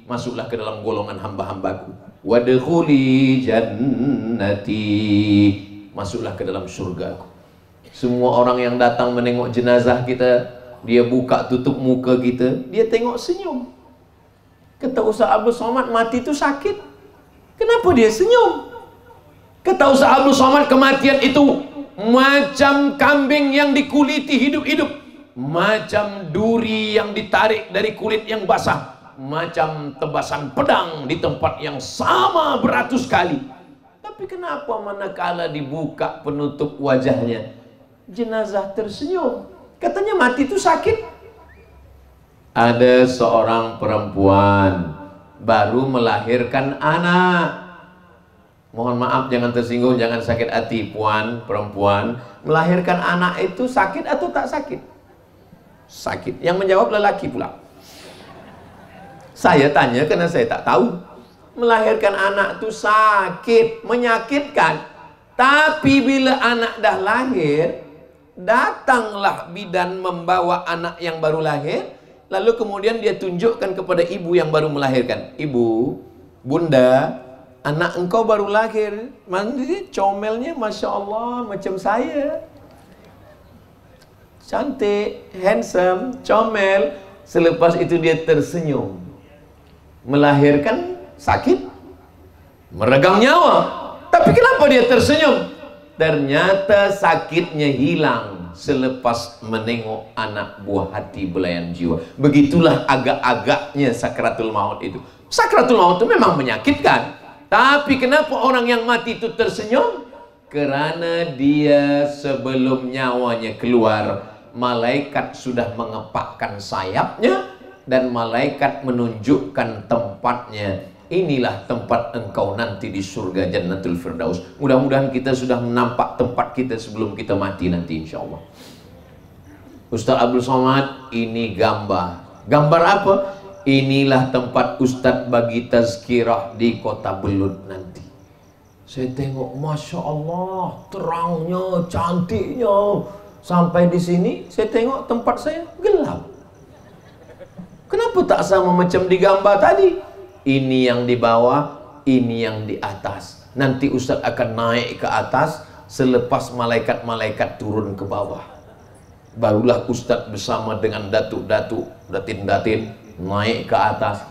masuklah ke dalam golongan hamba-hambaku. Wadkhuli jannati, masuklah ke dalam surgaku. Semua orang yang datang menengok jenazah kita, dia buka tutup muka kita, dia tengok senyum. Kata Ustaz Abdul Somad, mati itu sakit. Kenapa dia senyum? Kata Ustaz Abdul Somad, kematian itu macam kambing yang dikuliti hidup-hidup, macam duri yang ditarik dari kulit yang basah, macam tebasan pedang di tempat yang sama beratus kali. Tapi kenapa manakala dibuka penutup wajahnya, jenazah tersenyum? Katanya mati itu sakit. Ada seorang perempuan baru melahirkan anak. Mohon maaf, jangan tersinggung, jangan sakit hati, puan, perempuan. Melahirkan anak itu sakit atau tak sakit? Sakit. Yang menjawab lelaki pula. Saya tanya karena saya tak tahu. Melahirkan anak itu sakit, menyakitkan. Tapi bila anak dah lahir, datanglah bidan membawa anak yang baru lahir. Lalu kemudian dia tunjukkan kepada ibu yang baru melahirkan. Ibu, bunda, anak engkau baru lahir. Mandi, comelnya Masya Allah macam saya. Cantik, handsome, comel. Selepas itu dia tersenyum. Melahirkan sakit, meregang nyawa. Tapi kenapa dia tersenyum? Ternyata sakitnya hilang selepas menengok anak buah hati belayan jiwa. Begitulah agak-agaknya sakratul maut itu. Sakratul maut itu memang menyakitkan. Tapi kenapa orang yang mati itu tersenyum? Karena dia sebelum nyawanya keluar, malaikat sudah mengepakkan sayapnya dan malaikat menunjukkan tempatnya. Inilah tempat engkau nanti di surga Jannatul Firdaus. Mudah-mudahan kita sudah menampak tempat kita sebelum kita mati nanti insya Allah. Ustaz Abdul Somad, ini gambar. Gambar apa? Inilah tempat Ustaz bagi tazkirah di kota Belut nanti. Saya tengok, Masya Allah, terangnya, cantiknya. Sampai di sini, saya tengok tempat saya gelap. Kenapa tak sama macam di gambar tadi? Ini yang di bawah, ini yang di atas. Nanti Ustaz akan naik ke atas selepas malaikat-malaikat turun ke bawah. Barulah Ustaz bersama dengan datuk-datuk, datin-datin naik ke atas.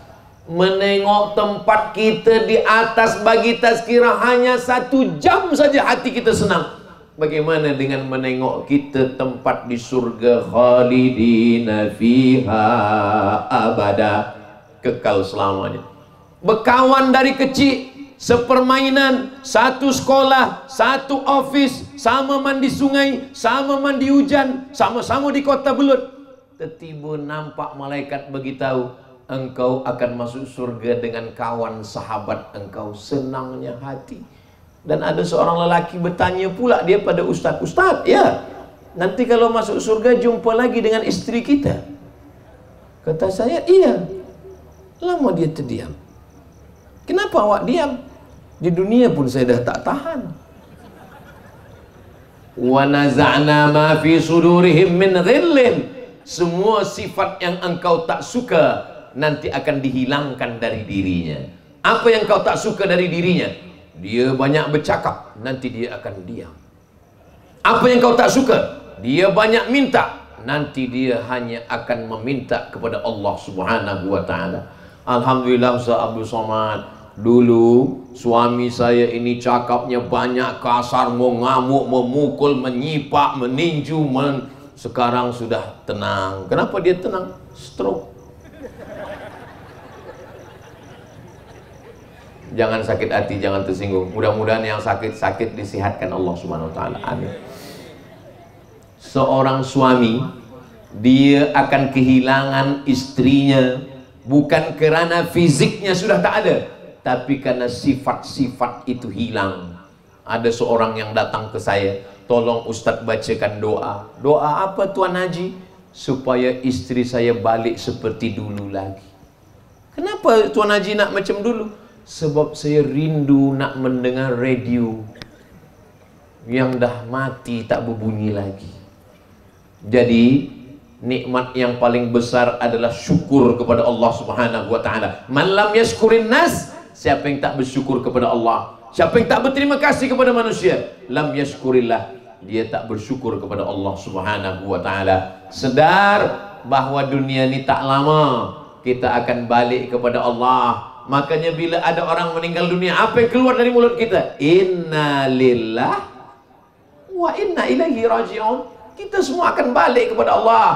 Menengok tempat kita di atas bagi tazkirah hanya 1 jam saja hati kita senang. Bagaimana dengan menengok kita tempat di surga khalidina fiha abada, kekal selamanya. Berkawan dari kecil, sepermainan, satu sekolah, satu office, sama mandi sungai, sama mandi hujan, sama-sama di kota Belut. Tiba-tiba nampak malaikat beritahu, engkau akan masuk surga dengan kawan sahabat engkau. Senangnya hati. Dan ada seorang lelaki bertanya pula dia pada ustaz, "Ustaz, ya, nanti kalau masuk surga jumpa lagi dengan istri kita?" Kata saya, "Iya." Lama dia terdiam. "Kenapa awak diam? Di dunia pun saya dah tak tahan." Wa naza'na ma fi sudurihim min ghillin. Semua sifat yang engkau tak suka nanti akan dihilangkan dari dirinya. Apa yang kau tak suka dari dirinya? Dia banyak bercakap, nanti dia akan diam. Apa yang kau tak suka? Dia banyak minta, nanti dia hanya akan meminta kepada Allah Subhanahu wa ta'ala. Alhamdulillah Ustaz Abdul Somad, dulu suami saya ini cakapnya banyak kasar, mengamuk, memukul, menyipak, meninju, sekarang sudah tenang. Kenapa dia tenang? Stroke. Jangan sakit hati, jangan tersinggung. Mudah-mudahan yang sakit-sakit disihatkan Allah Subhanahu wa ta'ala. Amin. Seorang suami, dia akan kehilangan istrinya bukan kerana fisiknya sudah tak ada, tapi karena sifat-sifat itu hilang. Ada seorang yang datang ke saya, "Tolong Ustadz bacakan doa." "Doa apa Tuan Haji?" "Supaya istri saya balik seperti dulu lagi." "Kenapa Tuan Haji nak macam dulu?" "Sebab saya rindu nak mendengar radio yang dah mati tak berbunyi lagi." Jadi nikmat yang paling besar adalah syukur kepada Allah Subhanahu wa ta'ala. Man lam yashkurin nas, siapa yang tak bersyukur kepada Allah, siapa yang tak berterima kasih kepada manusia, lam yashkurillah, dia tak bersyukur kepada Allah Subhanahu wa ta'ala. Sedar bahawa dunia ni tak lama, kita akan balik kepada Allah. Makanya bila ada orang meninggal dunia, apa yang keluar dari mulut kita? Inna lillah wa inna ilaihi raji'un. Kita semua akan balik kepada Allah.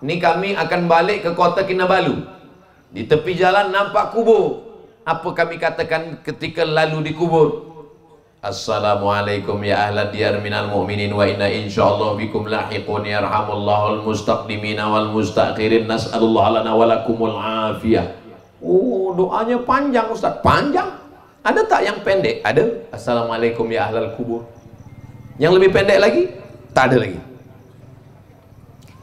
Ni kami akan balik ke kota Kinabalu. Di tepi jalan nampak kubur. Apa kami katakan ketika lalu di kubur? Assalamualaikum ya ahla diyar minal mu'minin wa inna insyaallah bikum lahiqun yarhamullahul mustaqdimina wal mustakhirin nas'alullah lana walakumul afiyah. Oh, doanya panjang Ustaz. Panjang? Ada tak yang pendek? Ada. Assalamualaikum ya ahlal kubur. Yang lebih pendek lagi? Tak ada lagi.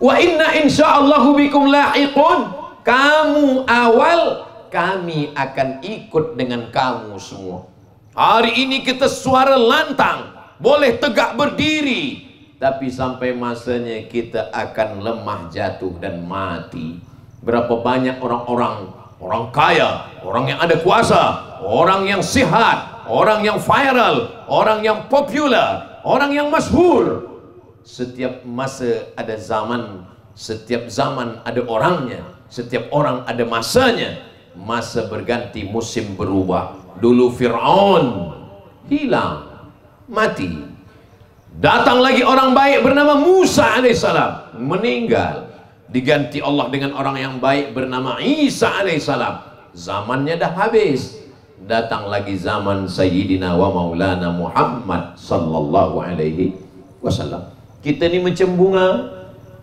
Wa inna insyaallahu bikum lahiqun. Kamu awal, kami akan ikut dengan kamu semua. Hari ini kita suara lantang, boleh tegak berdiri, tapi sampai masanya kita akan lemah, jatuh dan mati. Berapa banyak orang-orang, orang kaya, orang yang ada kuasa, orang yang sihat, orang yang viral, orang yang popular, orang yang masyhur. Setiap masa ada zaman, setiap zaman ada orangnya, setiap orang ada masanya. Masa berganti, musim berubah. Dulu Fir'aun hilang, mati. Datang lagi orang baik bernama Musa alaihissalam, meninggal. Diganti Allah dengan orang yang baik bernama Isa alaihissalam. Zamannya dah habis. Datang lagi zaman Sayyidina wa Maulana Muhammad sallallahu alaihi wasallam. Kita ni macam bunga.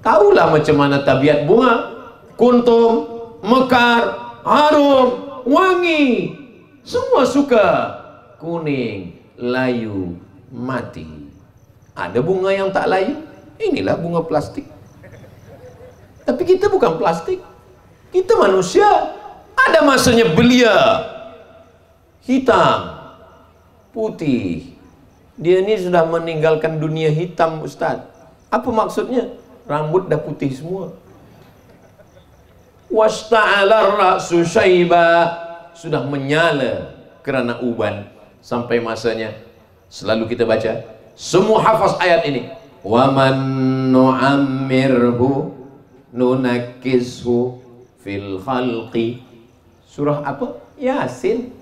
Tahulah macam mana tabiat bunga. Kuntum, mekar, harum, wangi. Semua suka. Kuning, layu, mati. Ada bunga yang tak layu. Inilah bunga plastik. Tapi kita bukan plastik. Kita manusia. Ada masanya belia, hitam, putih. Dia ni sudah meninggalkan dunia hitam, Ustaz. Apa maksudnya? Rambut dah putih semua. Wasta'ala ra'su syaiba, sudah menyala kerana uban. Sampai masanya selalu kita baca, semua hafaz ayat ini. Wa man nu'ammirhu nunakkishu fil khalqi. Surah apa? Yasin.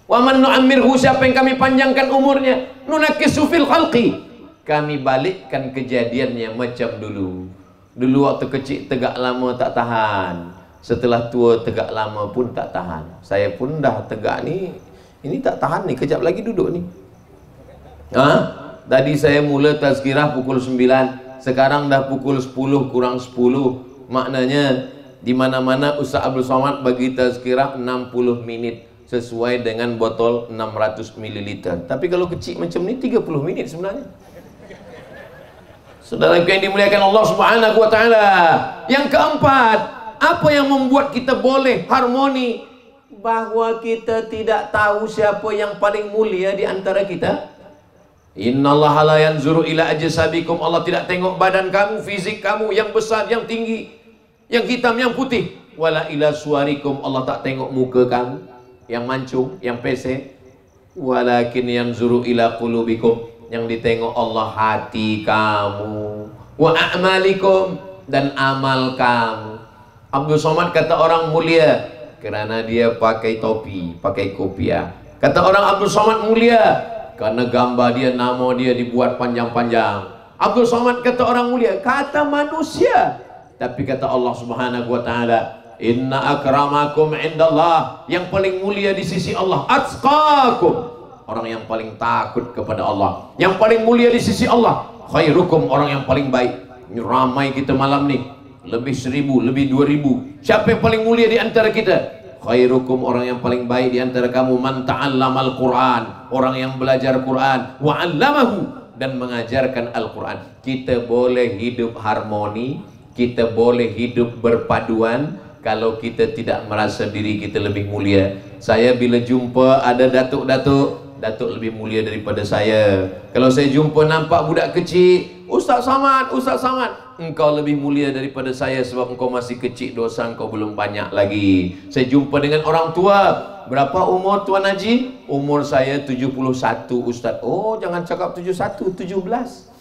Wa man nu'ammirhu, siapa yang kami panjangkan umurnya, nunakkishu fil khalqi, kami balikkan kejadiannya macam dulu. Dulu waktu kecil tegak lama tak tahan, setelah tua tegak lama pun tak tahan. Saya pun dah tegak ni, ini tak tahan ni, kejap lagi duduk ni. Tadi saya mula tazkirah pukul 9, sekarang dah pukul 10 kurang 10. Maknanya di mana-mana Ustaz Abdul Somad bagi tazkirah 60 menit. sesuai dengan botol 600 ml. Tapi kalau kecil macam ni 30 minit sebenarnya. Saudara yang dimuliakan Allah Subhanahu wa taala. Yang keempat, apa yang membuat kita boleh harmoni? Bahwa kita tidak tahu siapa yang paling mulia di antara kita. Innallaha la yanzuru ila ajsabikum. Allah tidak tengok badan kamu, fisik kamu yang besar, yang tinggi, yang hitam, yang putih. Wala ila suarikum. Allah tak tengok muka kamu yang mancung, yang pesek. Walakin yanzuru ila qulubikum. Yang ditengok Allah hati kamu. Wa a'malikum, dan amal kamu. Abdul Somad kata orang mulia kerana dia pakai topi, pakai kopiah. Kata orang Abdul Somad mulia karena gambar dia, nama dia dibuat panjang-panjang. Abdul Somad kata orang mulia, kata manusia. Tapi kata Allah Subhanahu wa taala, inna akramakum indallah, yang paling mulia di sisi Allah, atqakum, orang yang paling takut kepada Allah. Yang paling mulia di sisi Allah, khairukum, orang yang paling baik. Ini ramai kita malam nih, lebih 1000, lebih 2000. Siapa yang paling mulia di antara kita? Khairukum, orang yang paling baik di antara kamu, man ta'allamal Quran, orang yang belajar Quran, wa 'allamahu, dan mengajarkan Al-Quran. Kita boleh hidup harmoni, kita boleh hidup berpaduan kalau kita tidak merasa diri kita lebih mulia. Saya bila jumpa ada datuk-datuk, datuk lebih mulia daripada saya. Kalau saya jumpa nampak budak kecil, Ustaz Samad, Ustaz Samad, engkau lebih mulia daripada saya sebab engkau masih kecil, dosa engkau belum banyak lagi. Saya jumpa dengan orang tua, berapa umur Tuan Haji? Umur saya 71 Ustaz. Oh, jangan cakap 71, 17.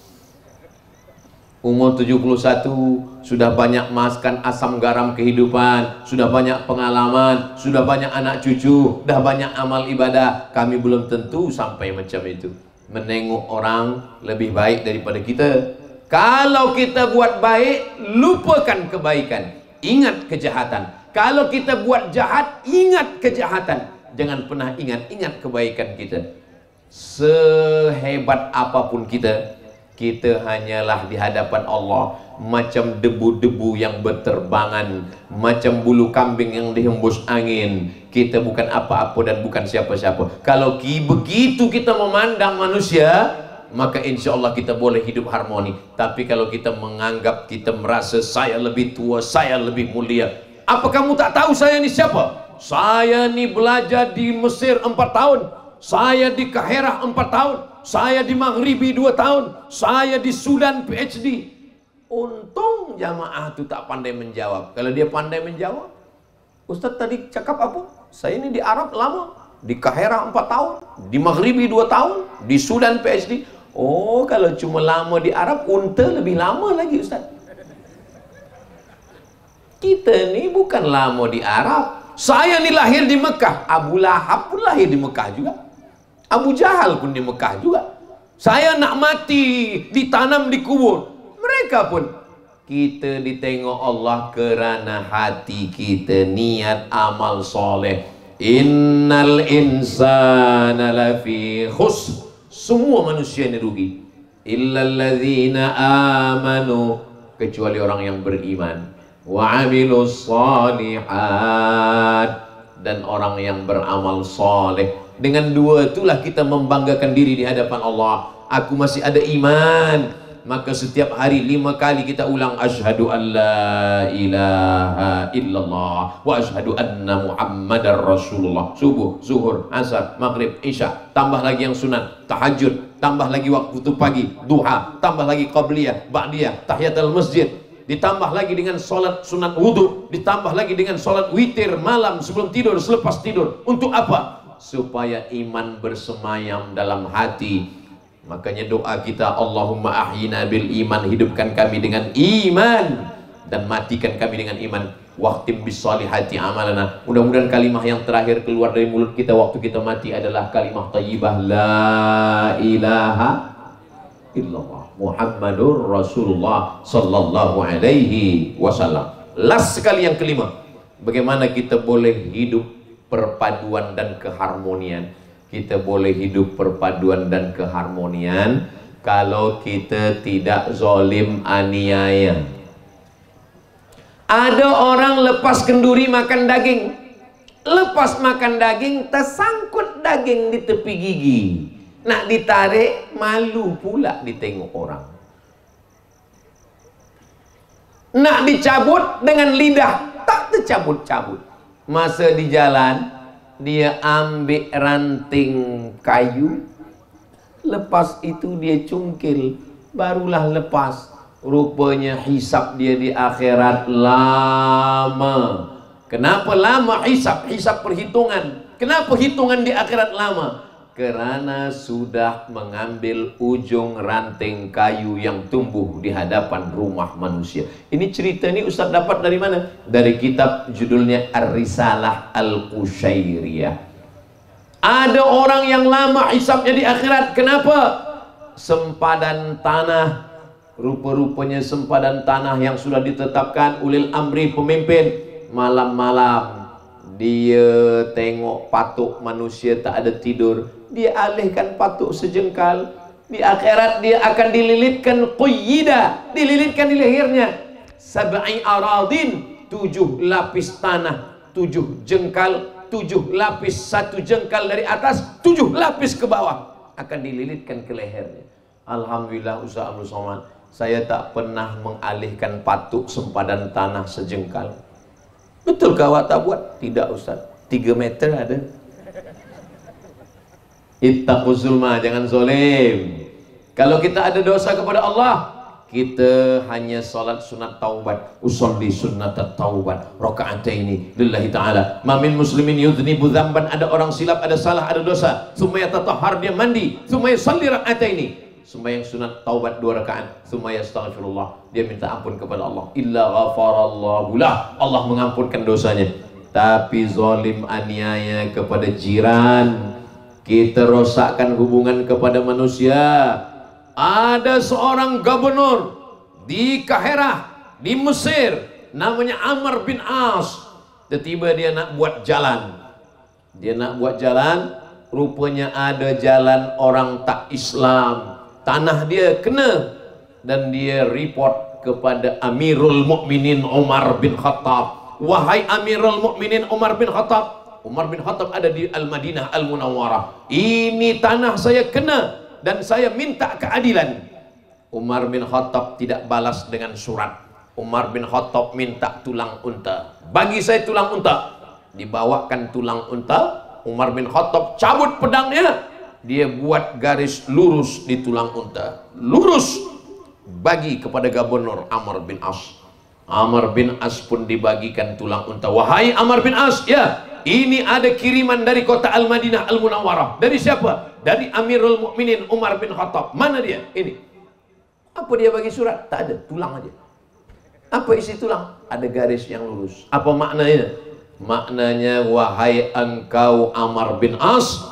Umur 71, sudah banyak maskan asam garam kehidupan, sudah banyak pengalaman, sudah banyak anak cucu, sudah banyak amal ibadah. Kami belum tentu sampai macam itu, menengok orang lebih baik daripada kita. Kalau kita buat baik, lupakan kebaikan, ingat kejahatan. Kalau kita buat jahat, ingat kejahatan. Jangan pernah ingat kebaikan kita. Sehebat apapun kita, kita hanyalah di hadapan Allah macam debu-debu yang berterbangan, macam bulu kambing yang dihembus angin. Kita bukan apa-apa dan bukan siapa-siapa. Kalau begitu kita memandang manusia, maka insya Allah kita boleh hidup harmoni. Tapi kalau kita menganggap, kita merasa saya lebih tua, saya lebih mulia. Apa kamu tak tahu saya ni siapa? Saya ni belajar di Mesir 4 tahun, saya di Kahirah 4 tahun, saya di Maghribi 2 tahun, saya di Sudan PhD. Untung jamaah tu tak pandai menjawab. Kalau dia pandai menjawab, Ustaz tadi cakap apa? Saya ini di Arab lama, di Kahirah 4 tahun, di Maghribi 2 tahun, di Sudan PhD. Oh, kalau cuma lama di Arab, unta lebih lama lagi Ustaz. Kita ni bukan lama di Arab. Saya ni lahir di Mekah. Abu Lahab pun lahir di Mekah juga. Abu Jahal pun di Mekah juga. Saya nak mati, ditanam di kubur. Mereka pun. Kita ditengok Allah kerana hati kita, niat amal soleh. Innal insana lafi khusr. Semua manusia ini rugi. Illalladzina amanu, kecuali orang yang beriman. Wa amilus shalihat, dan orang yang beramal soleh. Dengan dua itulah kita membanggakan diri di hadapan Allah. Aku masih ada iman, maka setiap hari 5 kali kita ulang asyhadu an la ilaha illallah wa asyhadu anna muhammadar rasulullah. Subuh, zuhur, asar, maghrib, isya, tambah lagi yang sunat, tahajud, tambah lagi waktu pagi, duha, tambah lagi qabliyah, ba'diyah, tahiyatul masjid, ditambah lagi dengan solat sunat wudhu, ditambah lagi dengan solat witir malam sebelum tidur, selepas tidur. Untuk apa? Supaya iman bersemayam dalam hati. Makanya doa kita, Allahumma ahyina bil iman, hidupkan kami dengan iman dan matikan kami dengan iman. Waqtim bis salihati amalana. Mudah-mudahan kalimah yang terakhir keluar dari mulut kita waktu kita mati adalah kalimah thayyibah la ilaha illallah Muhammadur Rasulullah sallallahu alaihi wasallam. Last sekali yang kelima, bagaimana kita boleh hidup perpaduan dan keharmonian. Kita boleh hidup perpaduan dan keharmonian kalau kita tidak zalim aniaya. Ada orang lepas kenduri makan daging, Lepas makan daging, tersangkut daging di tepi gigi. Nak ditarik, malu pula ditengok orang. Nak dicabut dengan lidah, tak tercabut-cabut. Masa di jalan, dia ambil ranting kayu, lepas itu dia cungkil, barulah lepas. Rupanya hisab dia di akhirat lama. Kenapa lama hisab? Hisab perhitungan. Kenapa hitungan di akhirat lama? Kerana sudah mengambil ujung ranting kayu yang tumbuh di hadapan rumah manusia. Ini cerita ini Ustaz dapat dari mana? Dari kitab judulnya Ar-Risalah Al-Qushairiyah. Ada orang yang lama hisabnya di akhirat. Kenapa? Sempadan tanah. Rupa-rupanya sempadan tanah yang sudah ditetapkan ulil amri pemimpin. Malam-malam dia tengok patuk manusia tak ada tidur, dia alihkan patuk sejengkal. Di akhirat dia akan dililitkan quyida, dililitkan di lehernya sab'i aradin, 7 lapis tanah, 7 jengkal, 7 lapis, 1 jengkal dari atas, 7 lapis ke bawah akan dililitkan ke lehernya. Alhamdulillah Ustaz Abdul Somad, saya tak pernah mengalihkan patuk sempadan tanah sejengkal. Betul ke awak tak buat? Tidak Ustaz, 3 meter ada. Ittaquz zulma, jangan zolim. Kalau kita ada dosa kepada Allah, kita hanya salat sunat taubat, usolli sunnat taubat raka'ataini lillahi ta'ala. Ma min muslimin yudhnibu dzamban, ada orang silap, ada salah, ada dosa, tsumma yatatahhar, dia mandi, tsumma yusalli raka'ataini, sembahyang sunat taubat 2 rakaat, tsumma yastaghfirullah, dia minta ampun kepada Allah, illa ghafarallahu lah, Allah mengampunkan dosanya. Tapi zalim, aniaya kepada jiran, kita rosakkan hubungan kepada manusia. Ada seorang gubernur di Kaherah, di Mesir, namanya Amr bin As. Tiba-tiba dia nak buat jalan. Dia nak buat jalan, rupanya ada jalan orang tak Islam. Tanah dia kena, dan dia report kepada Amirul Mukminin Umar bin Khattab. Wahai Amirul Mukminin Umar bin Khattab, Umar bin Khattab ada di Al-Madinah Al-Munawwarah. Ini tanah saya kena dan saya minta keadilan. Umar bin Khattab tidak balas dengan surat. Umar bin Khattab minta tulang unta. Bagi saya tulang unta. Dibawakan tulang unta. Umar bin Khattab cabut pedangnya, dia buat garis lurus di tulang unta, lurus, bagi kepada gubernur Amr bin As. Amr bin As pun dibagikan tulang unta. Wahai Amr bin As, ya, ini ada kiriman dari kota Al-Madinah Al-Munawwarah. Dari siapa? Dari Amirul Mukminin Umar bin Khattab. Mana dia? Ini. Apa dia bagi surat? Tak ada, tulang aja. Apa isi tulang? Ada garis yang lurus. Apa maknanya? Maknanya, wahai engkau Amr bin As,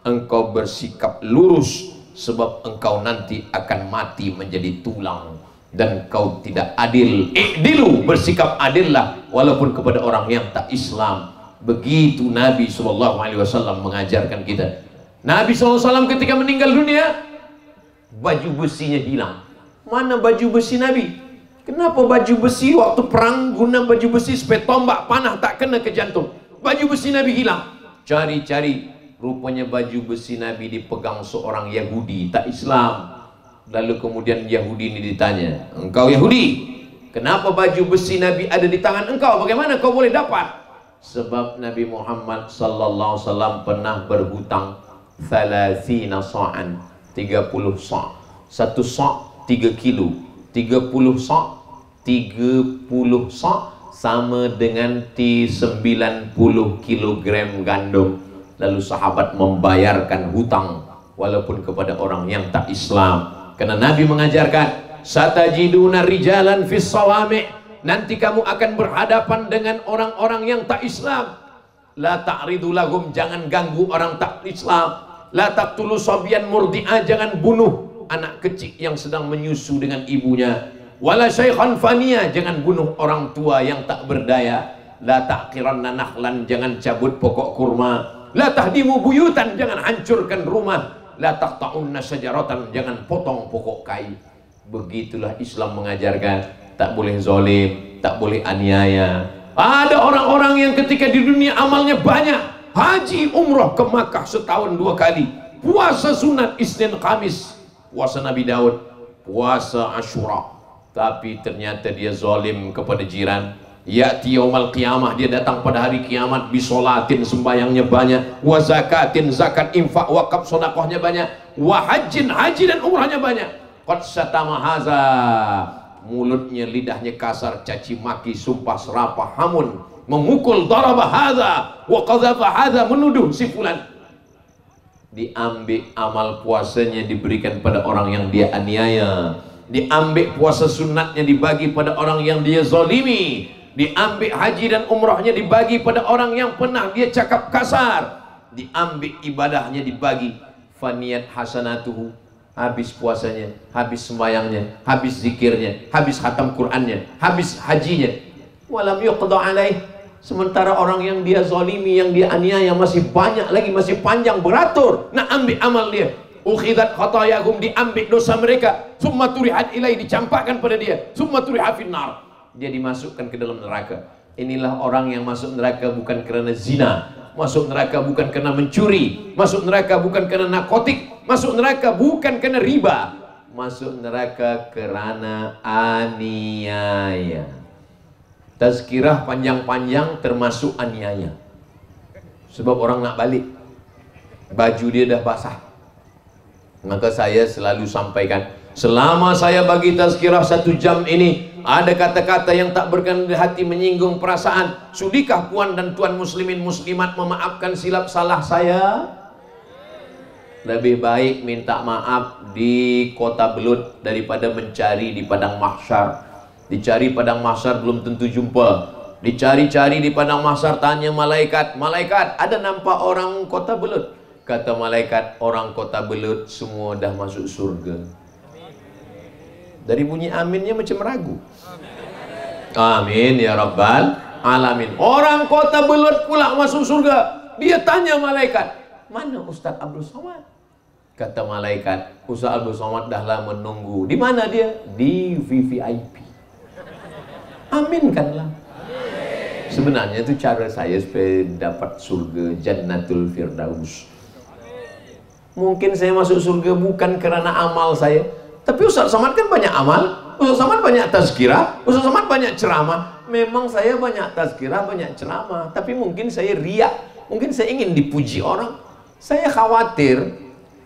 engkau bersikap lurus, sebab engkau nanti akan mati menjadi tulang, dan kau tidak adil. I'dilu, bersikap adillah walaupun kepada orang yang tak Islam. Begitu Nabi SAW mengajarkan kita. Nabi SAW ketika meninggal dunia, baju besinya hilang. Mana baju besi Nabi? Kenapa baju besi waktu perang guna baju besi supaya tombak panah tak kena ke jantung? Baju besi Nabi hilang. Cari-cari, rupanya baju besi Nabi dipegang seorang Yahudi tak Islam. Lalu kemudian Yahudi ini ditanya, engkau Yahudi, kenapa baju besi Nabi ada di tangan engkau? Bagaimana kau boleh dapat? Sebab Nabi Muhammad sallallahu alaihi wasallam pernah berhutang 30 sa'an, 30 sa'. 1 sa' 3 kilo, 30 sa', 30 sa' sama dengan 90 kilogram gandum. Lalu sahabat membayarkan hutang walaupun kepada orang yang tak Islam. Karena Nabi mengajarkan, satajiduna rijalan fis sawami', nanti kamu akan berhadapan dengan orang-orang yang tak Islam. La ta'ridu lahum, jangan ganggu orang tak Islam. La taqtulu sabyan murdi'a, jangan bunuh anak kecil yang sedang menyusu dengan ibunya. Wala syaikhan faniya, jangan bunuh orang tua yang tak berdaya. La taqiranna nakhlan, jangan cabut pokok kurma. La tahdimu buyutan, jangan hancurkan rumah. La taqta'unna syajaratan, jangan potong pokok kayu. Begitulah Islam mengajarkan, tak boleh zalim, tak boleh aniaya. Ada orang-orang yang ketika di dunia amalnya banyak, haji umroh ke Makkah setahun 2 kali, puasa sunat Isnin Kamis, puasa Nabi Daud, puasa Ashura, tapi ternyata dia zalim kepada jiran. Ya'ti yaumal qiyamah, dia datang pada hari kiamat, bisolatin, sembayangnya banyak, wa zakatin, zakat, infak, wakaf, sedekahnya banyak, wa hajjin, haji dan umrahnya banyak. Qad syatama haza, mulutnya, lidahnya kasar, caci maki, sumpah serapah, hamun, memukul, daraba haza wa qadhafa haza, menuduh si fulan. Diambil amal puasanya diberikan pada orang yang dia aniaya, diambil puasa sunatnya dibagi pada orang yang dia zalimi, diambil haji dan umrahnya dibagi pada orang yang pernah dia cakap kasar, diambil ibadahnya dibagi. Faniyat hasanatuhu, habis puasanya, habis sembayangnya, habis zikirnya, habis khatam Qur'annya, habis hajinya, walam yuqda alaih. Sementara orang yang dia zalimi, yang dia aniaya masih banyak lagi, masih panjang beratur. Nak ambil amal dia, ukhidat khatayahum, diambil dosa mereka, summa turihat ilai, dicampakkan pada dia, summa turihat finnar, dia dimasukkan ke dalam neraka. Inilah orang yang masuk neraka bukan karena zina, masuk neraka bukan karena mencuri, masuk neraka bukan karena narkotik, masuk neraka bukan karena riba, masuk neraka karena aniaya. Tazkirah panjang-panjang termasuk aniaya. Sebab orang nak balik, baju dia dah basah. Maka saya selalu sampaikan, selama saya bagi tazkirah 1 jam ini, ada kata-kata yang tak berkenan di hati, menyinggung perasaan, sudikah puan dan tuan muslimin muslimat memaafkan silap salah saya? Lebih baik minta maaf di kota belut daripada mencari di padang mahsyar. Dicari padang mahsyar belum tentu jumpa, dicari-cari di padang mahsyar, tanya malaikat, malaikat ada nampak orang kota belut? Kata malaikat, orang kota belut semua dah masuk surga. Dari bunyi aminnya macam ragu. Amin ya rabbal alamin. Orang kota belut pula masuk surga. Dia tanya malaikat, mana Ustaz Abdul Somad? Kata malaikat, Ustaz Abdul Somad dah lama menunggu. Di mana dia? Di VVIP. Aminkanlah. Sebenarnya itu cara saya supaya dapat surga Jannatul Firdaus. Mungkin saya masuk surga bukan karena amal saya, tapi Ustaz Somad kan banyak amal, Ustaz Somad banyak tazkirah, Ustaz Somad banyak ceramah. Memang saya banyak tazkirah, banyak ceramah, tapi mungkin saya riak, mungkin saya ingin dipuji orang. Saya khawatir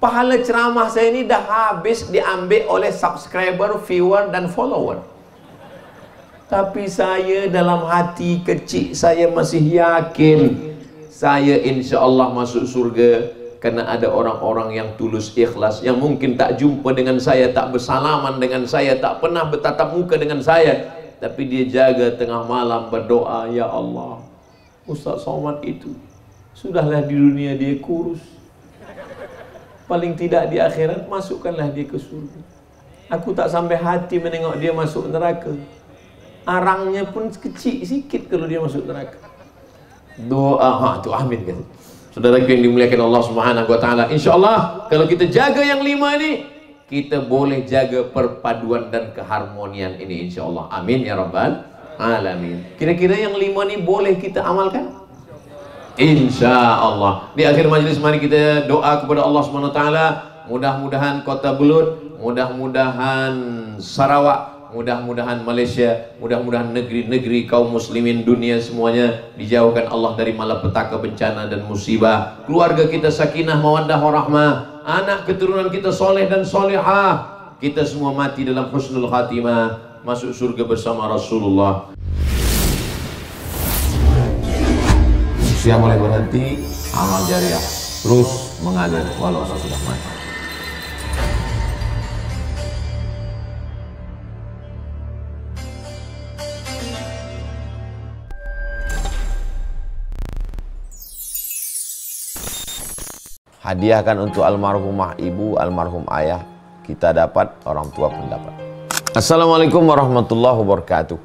pahala ceramah saya ini dah habis diambil oleh subscriber, viewer dan follower. Tapi saya dalam hati kecil saya masih yakin saya insya Allah masuk surga, karena ada orang-orang yang tulus ikhlas, yang mungkin tak jumpa dengan saya, tak bersalaman dengan saya, tak pernah bertatap muka dengan saya, tapi dia jaga tengah malam berdoa, ya Allah, Ustaz Somad itu sudahlah di dunia dia kurus, paling tidak di akhirat masukkanlah dia ke surga. Aku tak sampai hati menengok dia masuk neraka. Arangnya pun kecil sikit kalau dia masuk neraka. Doa, tu amin kan. Saudara yang dimuliakan Allah Subhanahu wa taala, insyaallah kalau kita jaga yang 5 ini, kita boleh jaga perpaduan dan keharmonian ini insyaallah. Amin ya rabbal alamin. Kira-kira yang 5 ini boleh kita amalkan? Insyaallah. Di akhir majlis mari kita doa kepada Allah Subhanahu wa taala, mudah-mudahan kota Belut, mudah-mudahan Sarawak, mudah-mudahan Malaysia, mudah-mudahan negeri-negeri kaum muslimin dunia semuanya dijauhkan Allah dari malapetaka, bencana dan musibah. Keluarga kita sakinah, mawaddah, warahmah, anak keturunan kita soleh dan solehah, kita semua mati dalam husnul khatimah, masuk surga bersama Rasulullah. Usia mulai berhenti, amal jariah terus mengalir walau sudah mati. Hadiahkan untuk almarhumah ibu, almarhum ayah, kita dapat, orang tua pun dapat. Assalamualaikum warahmatullahi wabarakatuh.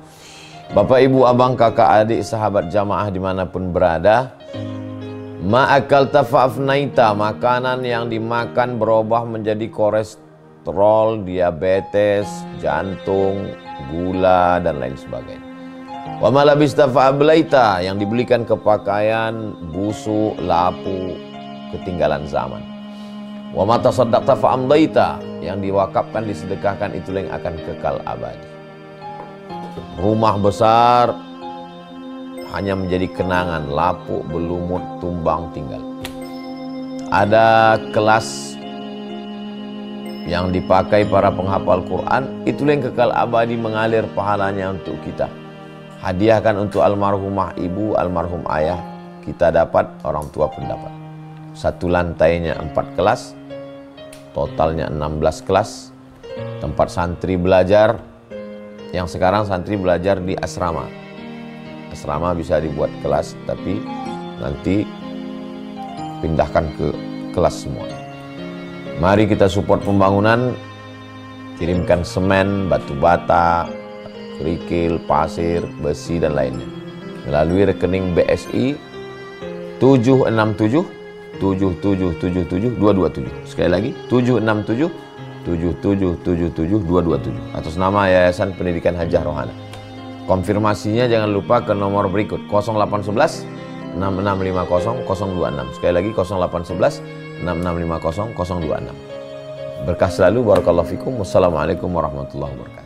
Bapak, ibu, abang, kakak, adik, sahabat jamaah dimanapun berada, ma'akal tafa'afnaita, makanan yang dimakan berubah menjadi kolesterol, diabetes, jantung, gula, dan lain sebagainya. Wa ma labista fa'ablaita, yang dibelikan ke pakaian busuk, lapuk, ketinggalan zaman. Wa ma tasaddaqta fa'amdaita, yang diwakafkan, disedekahkan, itulah yang akan kekal abadi. Rumah besar hanya menjadi kenangan, lapuk, berlumut, tumbang, tinggal. Ada kelas yang dipakai para penghafal Quran, itulah yang kekal abadi, mengalir pahalanya untuk kita. Hadiahkan untuk almarhumah ibu, almarhum ayah, kita dapat, orang tua pun dapat. Satu lantainya 4 kelas, totalnya 16 kelas, tempat santri belajar. Yang sekarang santri belajar di asrama. Asrama bisa dibuat kelas, tapi nanti pindahkan ke kelas semua. Mari kita support pembangunan, kirimkan semen, batu bata, kerikil, pasir, besi dan lainnya melalui rekening BSI 767 7777 227. Sekali lagi 767 7777 227 atas nama Yayasan Pendidikan Hajah Rohana. Konfirmasinya jangan lupa ke nomor berikut 0811 6650 026. Sekali lagi 0811 6650 026. Berkah selalu, barakallahu fikum. Wassalamualaikum warahmatullahi wabarakatuh.